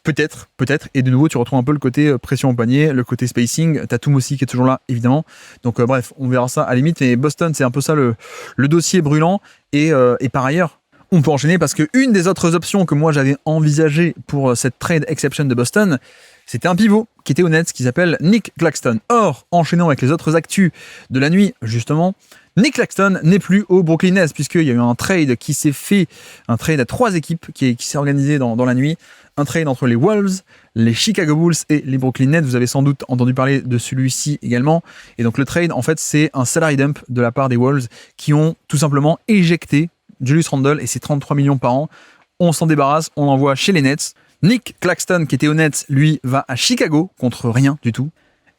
Peut-être. Et de nouveau, tu retrouves un peu le côté pression au panier, le côté spacing. Tatum aussi qui est toujours là, évidemment. Donc bref, on verra ça à la limite. Mais Boston, c'est un peu ça le dossier brûlant. Et par ailleurs, on peut enchaîner parce qu'une des autres options que moi j'avais envisagé pour cette trade exception de Boston, c'était un pivot qui était au Nets, qui s'appelle Nick Claxton. Or, enchaînant avec les autres actus de la nuit, justement, Nick Claxton n'est plus au Brooklyn Nets, puisqu'il y a eu un trade qui s'est fait, un trade à 3 équipes qui s'est organisé dans la nuit, un trade entre les Wolves, les Chicago Bulls et les Brooklyn Nets. Vous avez sans doute entendu parler de celui-ci également. Et donc le trade, en fait, c'est un salary dump de la part des Wolves qui ont tout simplement éjecté Julius Randle et ses 33 millions par an. On s'en débarrasse, on l'envoie chez les Nets. Nick Claxton, qui était au Nets, lui, va à Chicago contre rien du tout.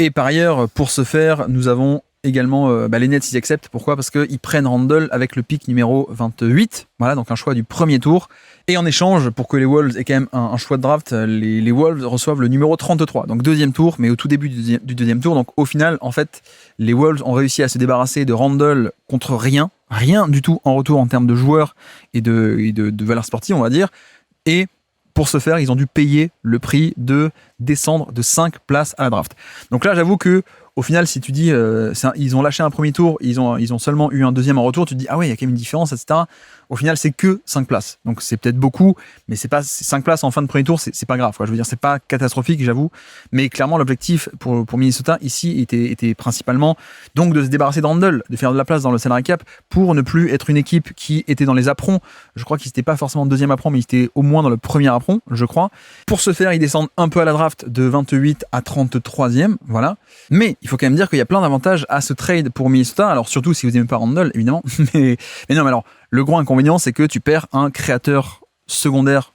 Et par ailleurs, pour ce faire, nous avons également les Nets, ils acceptent. Pourquoi? Parce qu'ils prennent Randle avec le pick numéro 28. Voilà, donc un choix du premier tour. Et en échange, pour que les Wolves aient quand même un choix de draft, les Wolves reçoivent le numéro 33. Donc deuxième tour, mais au tout début du deuxième tour. Donc au final, en fait, les Wolves ont réussi à se débarrasser de Randle contre rien. Rien du tout en retour en termes de joueurs et de valeur sportive, on va dire. Et pour ce faire, ils ont dû payer le prix de descendre de 5 places à la draft. Donc là, j'avoue que au final, si tu dis ils ont lâché un premier tour, ils ont seulement eu un deuxième en retour, tu te dis ah ouais, il y a quand même une différence, etc. Au final, c'est que 5 places. Donc c'est peut-être beaucoup, mais c'est pas 5 places en fin de premier tour, c'est pas grave, quoi. Je veux dire, c'est pas catastrophique, j'avoue. Mais clairement, l'objectif pour Minnesota ici était principalement donc de se débarrasser de Randle, de faire de la place dans le salary cap pour ne plus être une équipe qui était dans les aprons. Je crois qu'ils n'étaient pas forcément deuxième apron, mais ils étaient au moins dans le premier apron, je crois. Pour ce faire, ils descendent un peu à la draft de 28 à 33e, voilà. Mais il faut quand même dire qu'il y a plein d'avantages à ce trade pour Minnesota. Alors surtout si vous n'aimez pas Randle, évidemment. mais non, mais alors le gros inconvénient, c'est que tu perds un créateur secondaire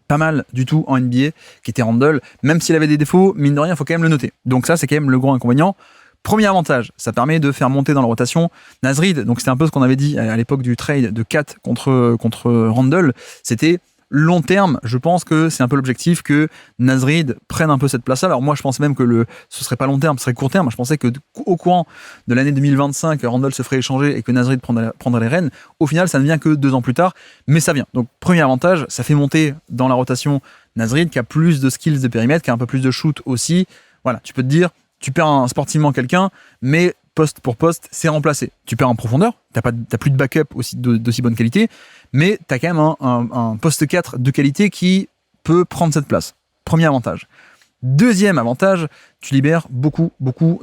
pas mal du tout en NBA, qui était Randle. Même s'il avait des défauts, mine de rien, il faut quand même le noter. Donc ça, c'est quand même le gros inconvénient. Premier avantage, ça permet de faire monter dans la rotation Naz Reid. Donc c'était un peu ce qu'on avait dit à l'époque du trade de Cat contre Randle. C'était long terme, je pense que c'est un peu l'objectif que Naz Reid prenne un peu cette place-là. Alors moi, je pense même que ce serait pas long terme, ce serait court terme. Je pensais que au courant de l'année 2025, Randle se ferait échanger et que Naz Reid prendrait les rênes. Au final, ça ne vient que 2 ans plus tard, mais ça vient. Donc premier avantage, ça fait monter dans la rotation Naz Reid qui a plus de skills de périmètre, qui a un peu plus de shoot aussi. Voilà, tu peux te dire, tu perds sportivement quelqu'un, mais poste pour poste, c'est remplacé. Tu perds en profondeur, t'as plus de backup aussi d'aussi bonne qualité, mais t'as quand même un poste 4 de qualité qui peut prendre cette place. Premier avantage. Deuxième avantage, tu libères beaucoup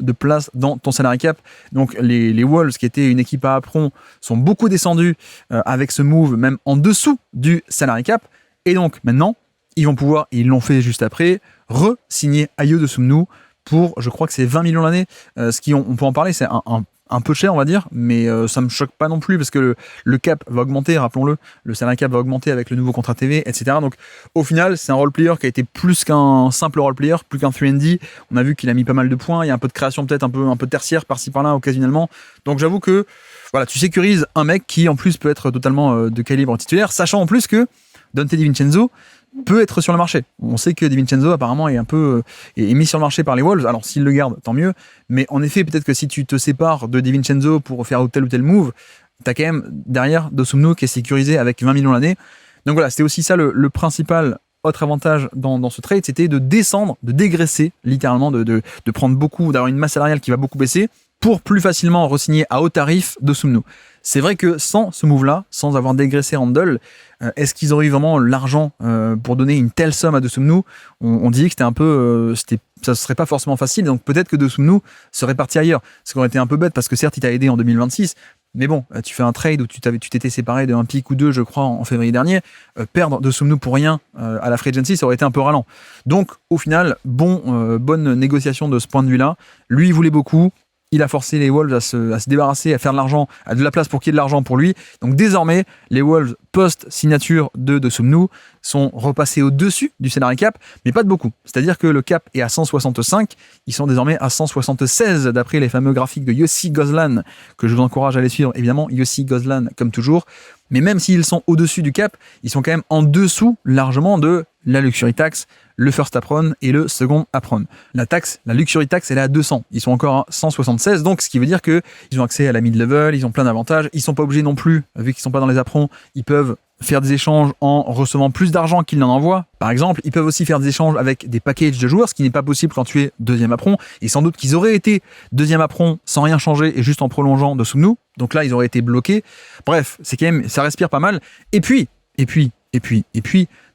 de place dans ton salary cap. Donc les Wolves, qui étaient une équipe à apron, sont beaucoup descendus avec ce move, même en dessous du salary cap. Et donc maintenant, ils vont pouvoir, et ils l'ont fait juste après, re-signer Ayo Dosunmu pour, je crois que c'est 20 millions l'année, ce qui, on peut en parler, c'est un peu cher, on va dire, mais ça me choque pas non plus, parce que le cap va augmenter, rappelons-le, le salary cap va augmenter avec le nouveau contrat TV, etc. Donc, au final, c'est un role-player qui a été plus qu'un simple role-player, plus qu'un 3&D. On a vu qu'il a mis pas mal de points, il y a un peu de création peut-être un peu tertiaire par-ci par-là, occasionnellement. Donc, j'avoue que, voilà, tu sécurises un mec qui, en plus, peut être totalement de calibre titulaire, sachant en plus que Donte DiVincenzo peut être sur le marché. On sait que DiVincenzo apparemment est mis sur le marché par les Wolves. Alors s'il le garde, tant mieux. Mais en effet, peut-être que si tu te sépares de DiVincenzo pour faire tel ou tel move, t'as quand même derrière Dosunmu qui est sécurisé avec 20 millions l'année. Donc voilà, c'était aussi ça le principal autre avantage dans ce trade, c'était de descendre, de dégraisser littéralement, de prendre beaucoup, d'avoir une masse salariale qui va beaucoup baisser pour plus facilement re-signer à haut tarif Dosunmu. C'est vrai que sans ce move-là, sans avoir dégraissé Randle, est-ce qu'ils auraient eu vraiment l'argent pour donner une telle somme à Dosunmu? On dit que c'était un peu, ça serait pas forcément facile, donc peut-être que Dosunmu serait parti ailleurs. Ce qui aurait été un peu bête parce que certes il t'a aidé en 2026, mais bon, tu fais un trade où tu t'étais séparé d'un pick ou deux, je crois, en février dernier. Perdre Dosunmu pour rien à la free agency, ça aurait été un peu ralent. Donc, au final, bonne négociation de ce point de vue-là. Lui, il voulait beaucoup. Il a forcé les Wolves à se débarrasser, à faire de l'argent, à de la place pour qu'il y ait de l'argent pour lui. Donc désormais, les Wolves, post-signature de Dosunmu, sont repassés au-dessus du salary cap, mais pas de beaucoup. C'est-à-dire que le cap est à 165, ils sont désormais à 176 d'après les fameux graphiques de Yossi Gozlan, que je vous encourage à les suivre. Évidemment, Yossi Gozlan, comme toujours. Mais même s'ils sont au-dessus du cap, ils sont quand même en dessous largement de la luxury tax, le first apron et le second apron. La luxury tax, elle est à 200. Ils sont encore à 176, donc ce qui veut dire qu'ils ont accès à la mid-level, ils ont plein d'avantages. Ils sont pas obligés non plus, vu qu'ils sont pas dans les aprons, ils peuvent faire des échanges en recevant plus d'argent qu'ils n'en envoient. Par exemple, ils peuvent aussi faire des échanges avec des packages de joueurs, ce qui n'est pas possible quand tu es deuxième apron. Et sans doute qu'ils auraient été deuxième apron sans rien changer et juste en prolongeant Dosunmu. Donc là, ils auraient été bloqués. Bref, c'est quand même, ça respire pas mal. Et puis,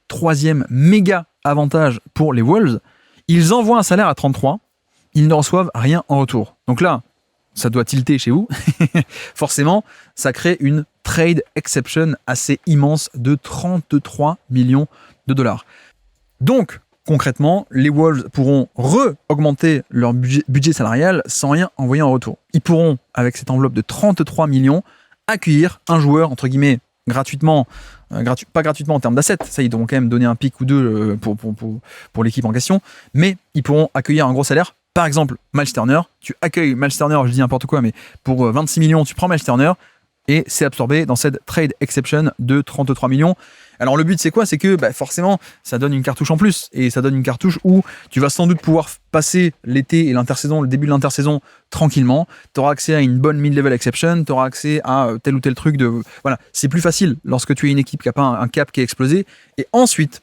troisième méga avantage pour les Wolves, ils envoient un salaire à 33, ils ne reçoivent rien en retour. Donc là, ça doit tilter chez vous. Forcément, ça crée une trade exception assez immense de 33 millions de dollars. Donc, concrètement, les Wolves pourront re-augmenter leur budget salarial sans rien envoyer en retour. Ils pourront, avec cette enveloppe de 33 millions, accueillir un joueur, entre guillemets, gratuitement, pas gratuitement en termes d'assets, ça ils devront quand même donner un pic ou deux pour l'équipe en question, mais ils pourront accueillir un gros salaire. Par exemple, Miles Turner, tu accueilles Miles Turner, je dis n'importe quoi, mais pour 26 millions, tu prends Miles Turner et c'est absorbé dans cette trade exception de 33 millions. Alors le but c'est quoi? C'est que forcément ça donne une cartouche en plus, et ça donne une cartouche où tu vas sans doute pouvoir passer l'été et l'intersaison, le début de l'intersaison tranquillement. Tu auras accès à une bonne mid-level exception, tu auras accès à tel ou tel truc de... Voilà, c'est plus facile lorsque tu es une équipe qui n'a pas un cap qui est explosé. Et ensuite,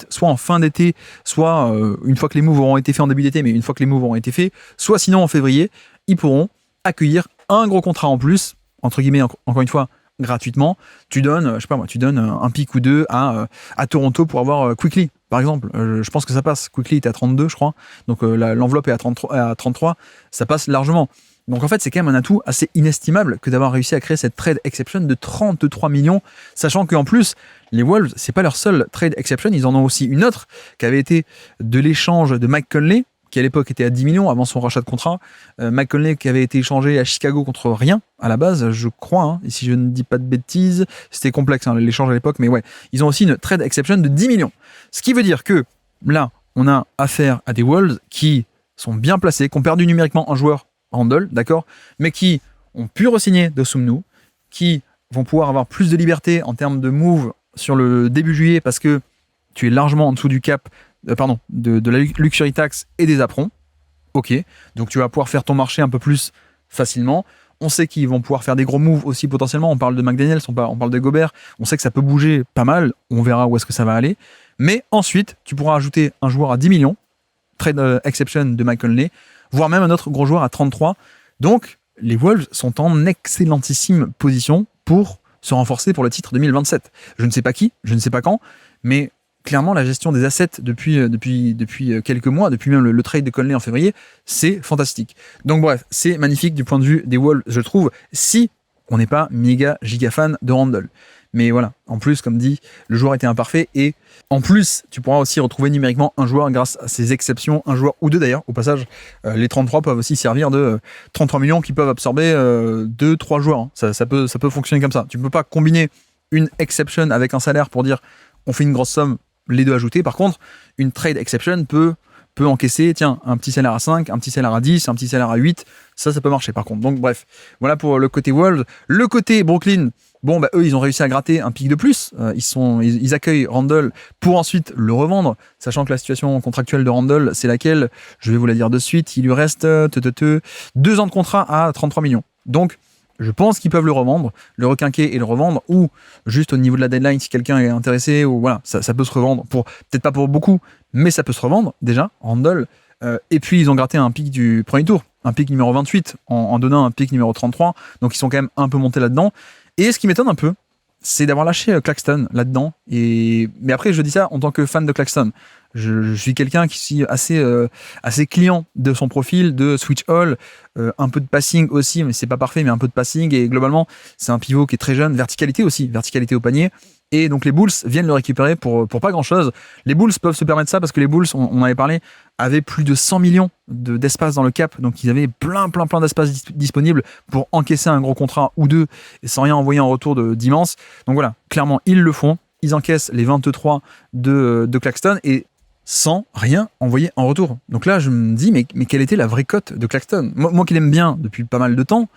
soit en fin d'été, soit une fois que les moves auront été faits en début d'été, mais une fois que les moves auront été faits, soit sinon en février, ils pourront accueillir un gros contrat en plus, entre guillemets, encore une fois, gratuitement. Tu donnes, un pick ou deux à Toronto pour avoir Quickly, par exemple. Je pense que ça passe. Quickly était à 32, je crois. Donc l'enveloppe est à 33. Ça passe largement. Donc en fait, c'est quand même un atout assez inestimable que d'avoir réussi à créer cette trade exception de 33 millions, sachant qu'en plus, les Wolves, c'est pas leur seul trade exception, ils en ont aussi une autre qui avait été de l'échange de Mike Conley, qui à l'époque était à 10 millions avant son rachat de contrat. Mike Conley qui avait été échangé à Chicago contre rien à la base, je crois, et si je ne dis pas de bêtises, c'était complexe l'échange à l'époque, mais ouais, ils ont aussi une trade exception de 10 millions. Ce qui veut dire que là, on a affaire à des Wolves qui sont bien placés, qui ont perdu numériquement un joueur, Randle, d'accord, mais qui ont pu re-signer Dosunmu, qui vont pouvoir avoir plus de liberté en termes de move sur le début juillet parce que tu es largement en dessous du cap, de la luxury tax et des aprons. Ok, donc tu vas pouvoir faire ton marché un peu plus facilement. On sait qu'ils vont pouvoir faire des gros moves aussi potentiellement. On parle de McDaniels, on parle de Gobert. On sait que ça peut bouger pas mal. On verra où est-ce que ça va aller. Mais ensuite, tu pourras ajouter un joueur à 10 millions, trade exception de Mike Conley, voire même un autre gros joueur à 33. Donc, les Wolves sont en excellentissime position pour se renforcer pour le titre 2027. Je ne sais pas qui, je ne sais pas quand, mais clairement, la gestion des assets depuis quelques mois, depuis même le trade de Conley en février, c'est fantastique. Donc bref, c'est magnifique du point de vue des Wolves, je trouve, si on n'est pas méga giga fan de Randle. Mais voilà, en plus, comme dit, le joueur était imparfait et en plus, tu pourras aussi retrouver numériquement un joueur grâce à ces exceptions, un joueur ou deux d'ailleurs. Au passage, les 33 peuvent aussi servir de 33 millions qui peuvent absorber 2-3 joueurs. Hein. Ça peut fonctionner comme ça. Tu ne peux pas combiner une exception avec un salaire pour dire on fait une grosse somme, les deux ajoutés. Par contre, une trade exception peut encaisser, tiens, un petit salaire à 5, un petit salaire à 10, un petit salaire à 8. Ça peut marcher par contre. Donc bref, voilà pour le côté Wolves. Le côté Brooklyn, bon, eux, ils ont réussi à gratter un pic de plus. Ils accueillent Randle pour ensuite le revendre, sachant que la situation contractuelle de Randle, c'est laquelle? Je vais vous la dire de suite. Il lui reste 2 ans de contrat à 33 millions. Donc, Je pense qu'ils peuvent le revendre, le requinquer et le revendre, ou juste au niveau de la deadline, si quelqu'un est intéressé, ou voilà, ça peut se revendre, peut-être pas pour beaucoup, mais ça peut se revendre, déjà, Randle. Et puis, ils ont gratté un pick du premier tour, un pick numéro 28, en donnant un pick numéro 33, donc ils sont quand même un peu montés là-dedans. Et ce qui m'étonne un peu, c'est d'avoir lâché Claxton là-dedans. Mais après, je dis ça en tant que fan de Claxton. Je suis quelqu'un qui suis assez client de son profil, de switch all, un peu de passing aussi, mais c'est pas parfait, mais un peu de passing. Et globalement, c'est un pivot qui est très jeune, verticalité aussi, verticalité au panier. Et donc les Bulls viennent le récupérer pour pas grand-chose. Les Bulls peuvent se permettre ça parce que les Bulls, on avait parlé, avaient plus de 100 millions d'espace dans le cap. Donc ils avaient plein d'espace disponible pour encaisser un gros contrat ou deux et sans rien envoyer en retour d'immense. Donc voilà, clairement, ils le font. Ils encaissent les 23 de Claxton et sans rien envoyer en retour. Donc là, je me dis, mais quelle était la vraie cote de Claxton ? Moi qui l'aime bien depuis pas mal de temps,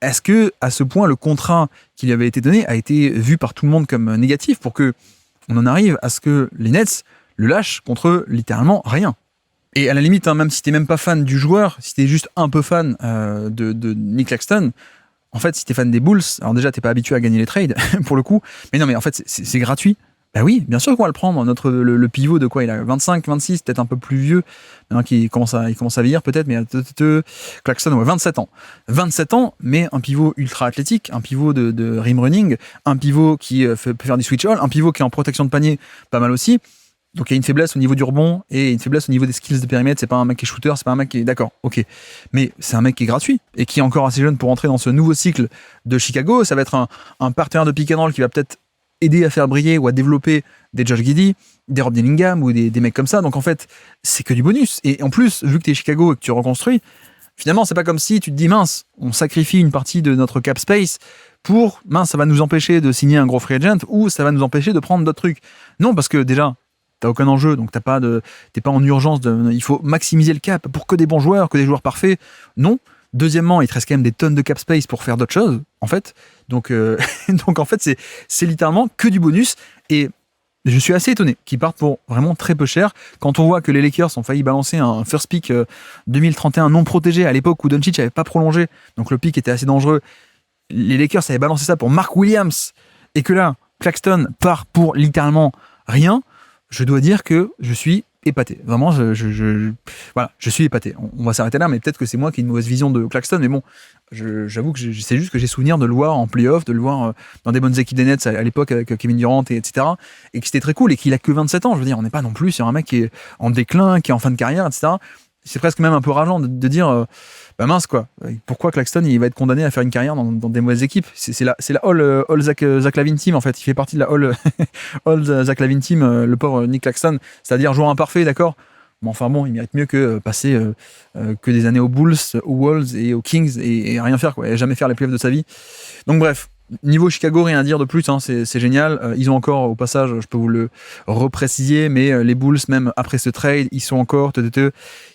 est-ce que à ce point le contrat qui lui avait été donné a été vu par tout le monde comme négatif pour que on en arrive à ce que les Nets le lâchent contre littéralement rien? Et à la limite, même si t'es même pas fan du joueur, si t'es juste un peu fan de Nick Claxton, en fait, si t'es fan des Bulls, alors déjà t'es pas habitué à gagner les trades pour le coup, mais non, mais en fait c'est gratuit. Bah oui, bien sûr qu'on va le prendre. Le pivot de quoi il a 25, 26, peut-être un peu plus vieux. Maintenant qu'il commence à vieillir peut-être, mais Claxton, ouais, 27 ans. 27 ans, mais un pivot ultra athlétique, un pivot de rim running, un pivot qui peut faire du switch all, un pivot qui est en protection de panier, pas mal aussi. Donc il y a une faiblesse au niveau du rebond et une faiblesse au niveau des skills de périmètre. C'est pas un mec qui est shooter, c'est pas un mec qui est... D'accord, ok. Mais c'est un mec qui est gratuit et qui est encore assez jeune pour entrer dans ce nouveau cycle de Chicago. Ça va être un partenaire de pick and roll qui va peut-être aider à faire briller ou à développer des Josh Giddey, des Rob Dillingham ou des mecs comme ça. Donc en fait, c'est que du bonus. Et en plus, vu que tu es Chicago et que tu reconstruis, finalement, c'est pas comme si tu te dis, mince, on sacrifie une partie de notre cap space pour, mince, ça va nous empêcher de signer un gros free agent ou ça va nous empêcher de prendre d'autres trucs. Non, parce que déjà, t'as aucun enjeu, donc t'es pas en urgence, il faut maximiser le cap pour que des bons joueurs, que des joueurs parfaits. Non. Deuxièmement, il te reste quand même des tonnes de cap space pour faire d'autres choses, en fait. Donc en fait, c'est littéralement que du bonus. Et je suis assez étonné qu'ils partent pour vraiment très peu cher. Quand on voit que les Lakers ont failli balancer un first pick 2031 non protégé à l'époque où Doncic n'avait pas prolongé, donc le pick était assez dangereux. Les Lakers avaient balancé ça pour Mark Williams. Et que là, Claxton part pour littéralement rien. Je dois dire que je suis épaté. Vraiment, voilà, je suis épaté. On va s'arrêter là, mais peut-être que c'est moi qui ai une mauvaise vision de Claxton, mais bon, j'avoue que c'est juste que j'ai souvenir de le voir en playoff, de le voir dans des bonnes équipes des Nets à l'époque avec Kevin Durant, etc. Et que c'était très cool, et qu'il a que 27 ans. Je veux dire, on n'est pas non plus sur un mec qui est en déclin, qui est en fin de carrière, etc. C'est presque même un peu rageant de dire bah mince quoi, pourquoi Claxton il va être condamné à faire une carrière dans des mauvaises équipes. C'est la All Zach Lavine Team en fait, il fait partie de la All Zach Lavine Team, le pauvre Nick Claxton, c'est-à-dire joueur imparfait, d'accord, mais enfin bon, il mérite mieux que passer que des années aux Bulls, aux Wolves et aux Kings et rien faire quoi, et jamais faire les playoffs de sa vie. Donc bref, niveau Chicago, rien à dire de plus, hein, c'est génial. Ils ont encore, au passage, je peux vous le repréciser, mais les Bulls, même après ce trade, ils sont encore,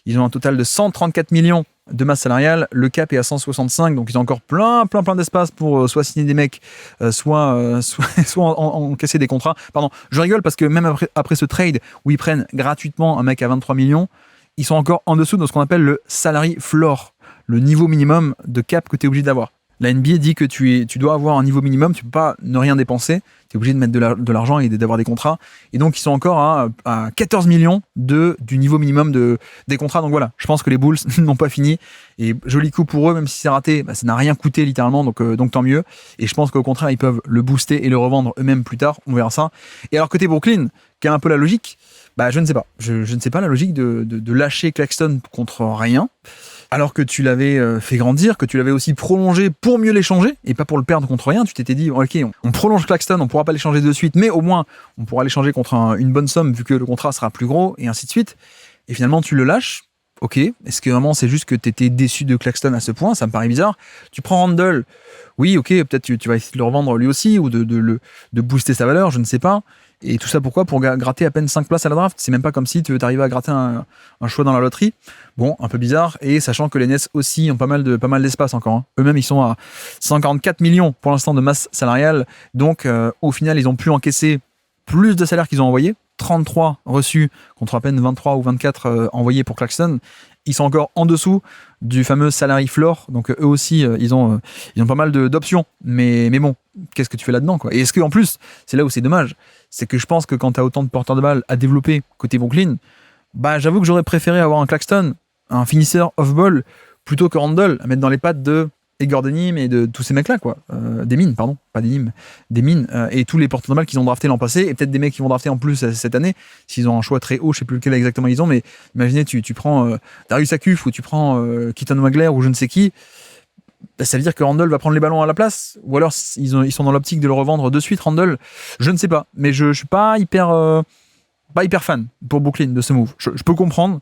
ils ont un total de 134 millions de masse salariale. Le cap est à 165, donc ils ont encore plein d'espace pour soit signer des mecs, soit encaisser des contrats. Pardon, je rigole parce que même après ce trade où ils prennent gratuitement un mec à 23 millions, ils sont encore en dessous de ce qu'on appelle le salary floor, le niveau minimum de cap que tu es obligé d'avoir. La NBA dit que tu dois avoir un niveau minimum, tu peux pas ne rien dépenser, tu es obligé de mettre de l'argent et d'avoir des contrats. Et donc, ils sont encore à 14 millions du niveau minimum des contrats. Donc voilà, je pense que les Bulls n'ont pas fini. Et joli coup pour eux, même si c'est raté, ça n'a rien coûté littéralement, donc tant mieux. Et je pense qu'au contraire, ils peuvent le booster et le revendre eux-mêmes plus tard, on verra ça. Et alors côté Brooklyn, qui a un peu la logique, je ne sais pas. Je ne sais pas la logique de lâcher Claxton contre rien. Alors que tu l'avais fait grandir, que tu l'avais aussi prolongé pour mieux l'échanger, et pas pour le perdre contre rien. Tu t'étais dit, ok, on prolonge Claxton, on pourra pas l'échanger de suite, mais au moins, on pourra l'échanger contre une bonne somme, vu que le contrat sera plus gros, et ainsi de suite. Et finalement, tu le lâches. Ok, est-ce que vraiment c'est juste que tu étais déçu de Claxton à ce point? Ça me paraît bizarre. Tu prends Randle, oui, ok, peut-être tu vas essayer de le revendre lui aussi, ou de booster sa valeur, je ne sais pas. Et tout ça pourquoi? Pour gratter à peine 5 places à la draft. C'est même pas comme si tu arrivais à gratter un choix dans la loterie. Bon, un peu bizarre. Et sachant que les Nets aussi ont pas mal d'espace encore. Hein. Eux-mêmes, ils sont à 144 millions pour l'instant de masse salariale. Donc, au final, ils ont pu encaisser plus de salaire qu'ils ont envoyé. 33 reçus contre à peine 23 ou 24 envoyés pour Claxton. Ils sont encore en dessous du fameux salary floor, donc eux aussi, ils ont pas mal d'options. Mais bon, qu'est-ce que tu fais là-dedans, quoi? Et est-ce qu'en plus, c'est là où c'est dommage, c'est que je pense que quand tu as autant de porteurs de balles à développer côté Brooklyn, j'avoue que j'aurais préféré avoir un Claxton, un finisseur off-ball, plutôt que Randle, à mettre dans les pattes de Igor Denim et de tous ces mecs-là, quoi. Des mines, pardon, pas Denim, des mines, et tous les porteurs de balles qu'ils ont draftés l'an passé, et peut-être des mecs qui vont drafter en plus cette année, s'ils ont un choix très haut, je sais plus lequel exactement ils ont, mais imaginez, tu prends Darius Akuf, ou tu prends Keaton Wagler, ou je ne sais qui, ça veut dire que Randle va prendre les ballons à la place, ou alors ils sont dans l'optique de le revendre de suite, Randle, je ne sais pas, mais je suis pas hyper fan pour Brooklyn de ce move. Je peux comprendre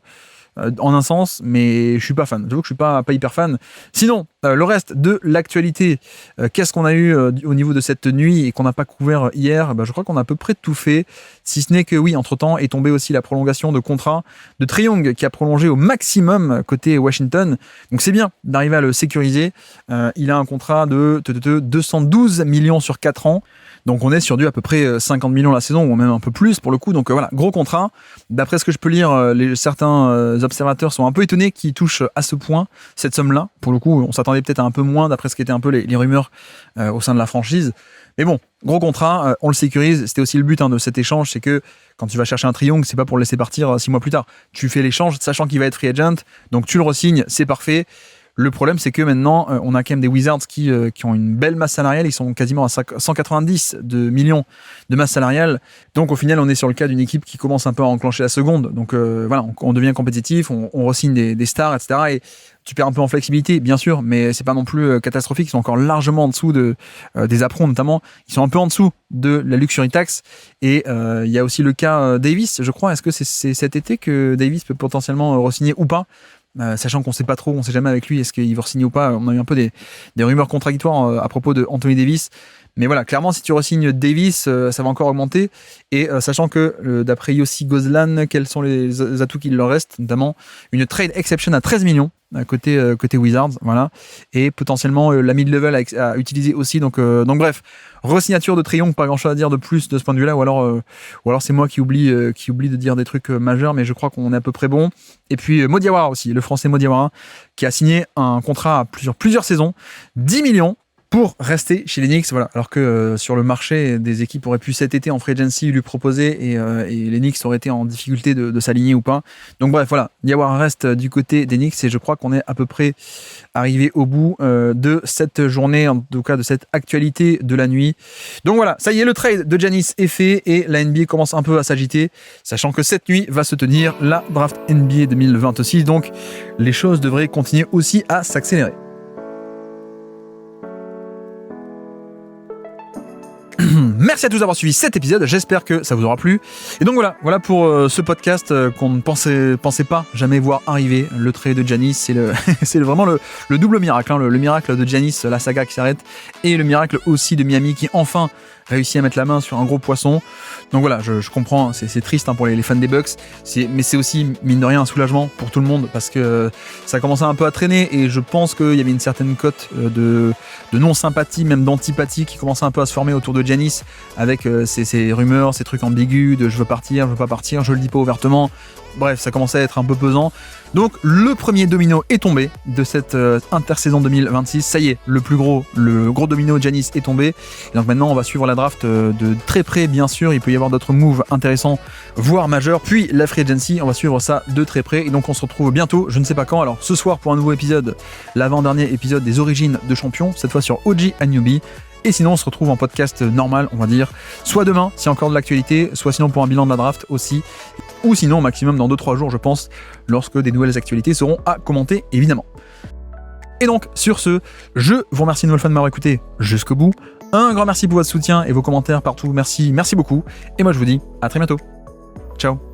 en un sens, mais je suis pas fan. J'avoue que je suis pas hyper fan. Sinon, le reste de l'actualité, qu'est-ce qu'on a eu au niveau de cette nuit et qu'on n'a pas couvert hier? Je crois qu'on a à peu près tout fait, si ce n'est que oui, entre-temps est tombée aussi la prolongation de contrat de Trae Young qui a prolongé au maximum côté Washington. Donc c'est bien d'arriver à le sécuriser. Il a un contrat de 212 millions sur 4 ans. Donc on est sur du à peu près 50 millions la saison, ou même un peu plus pour le coup. Donc voilà, gros contrat. D'après ce que je peux lire, certains observateurs sont un peu étonnés qu'il touche à ce point cette somme-là. Pour le coup, on s'attendait peut-être à un peu moins d'après ce qui était un peu les rumeurs au sein de la franchise. Mais bon, gros contrat, on le sécurise. C'était aussi le but de cet échange, c'est que quand tu vas chercher un Trae Young, c'est pas pour le laisser partir 6 mois plus tard. Tu fais l'échange sachant qu'il va être free agent, donc tu le re-signes, c'est parfait. Le problème, c'est que maintenant, on a quand même des Wizards qui ont une belle masse salariale. Ils sont quasiment à 190 millions de masse salariale. Donc, au final, on est sur le cas d'une équipe qui commence un peu à enclencher la seconde. Donc, voilà, on devient compétitif, on re-signe des stars, etc. Et tu perds un peu en flexibilité, bien sûr, mais c'est pas non plus catastrophique. Ils sont encore largement en dessous des aprons, notamment. Ils sont un peu en dessous de la luxury tax. Et il y a aussi le cas Davis, je crois. Est-ce que c'est cet été que Davis peut potentiellement re-signer ou pas? Sachant qu'on sait pas trop, on sait jamais avec lui est-ce qu'il va re-signer ou pas. On a eu un peu des rumeurs contradictoires à propos de Anthony Davis, mais voilà, clairement si tu re-signes Davis, ça va encore augmenter. Et sachant que d'après Yossi Gozlan, quels sont les atouts qu'il leur reste, notamment une trade exception à 13 millions côté Wizards, voilà, et potentiellement la mid-level à utiliser aussi. Donc bref, re-signature de Trae Young, pas grand chose à dire de plus de ce point de vue là, ou alors c'est moi qui oublie de dire des trucs majeurs, mais je crois qu'on est à peu près bon. Et puis Mo Diawara aussi, le français Mo Diawara, qui a signé un contrat à plusieurs saisons, 10 millions pour rester chez les Knicks, voilà. Alors que sur le marché, des équipes auraient pu cet été en free agency lui proposer, et les Knicks auraient été en difficulté de s'aligner ou pas. Donc bref, voilà, Diawara reste du côté des Knicks, et je crois qu'on est à peu près arrivé au bout de cette journée, en tout cas de cette actualité de la nuit. Donc voilà, ça y est, le trade de Giannis est fait, et la NBA commence un peu à s'agiter, sachant que cette nuit va se tenir la draft NBA 2026, donc les choses devraient continuer aussi à s'accélérer. Merci à tous d'avoir suivi cet épisode, j'espère que ça vous aura plu. Et donc voilà pour ce podcast qu'on ne pensait pas jamais voir arriver. Le trade de Giannis, c'est vraiment le double miracle, le miracle de Giannis, la saga qui s'arrête, et le miracle aussi de Miami qui enfin réussit à mettre la main sur un gros poisson. Donc voilà, je comprends, c'est triste pour les fans des Bucks, mais c'est aussi, mine de rien, un soulagement pour tout le monde, parce que ça commençait un peu à traîner, et je pense qu'il y avait une certaine cote de non-sympathie, même d'antipathie, qui commençait un peu à se former autour de Giannis, avec ces rumeurs, ces trucs ambigus de je veux partir, je veux pas partir, je le dis pas ouvertement. Bref, ça commençait à être un peu pesant. Donc le premier domino est tombé de cette intersaison 2026. Ça y est, le gros domino Giannis est tombé. Et donc maintenant on va suivre la draft de très près, bien sûr. Il peut y avoir d'autres moves intéressants, voire majeurs. Puis la free agency, on va suivre ça de très près. Et donc on se retrouve bientôt, je ne sais pas quand. Alors ce soir pour un nouveau épisode, l'avant-dernier épisode des origines de champions, cette fois sur OG and Newbie. Et sinon on se retrouve en podcast normal, on va dire, soit demain si encore de l'actualité, soit sinon pour un bilan de la draft aussi, ou sinon au maximum dans 2-3 jours je pense, lorsque des nouvelles actualités seront à commenter évidemment. Et donc sur ce, je vous remercie une nouvelle fois de m'avoir écouté jusqu'au bout, un grand merci pour votre soutien et vos commentaires partout, merci beaucoup, et moi je vous dis à très bientôt, ciao.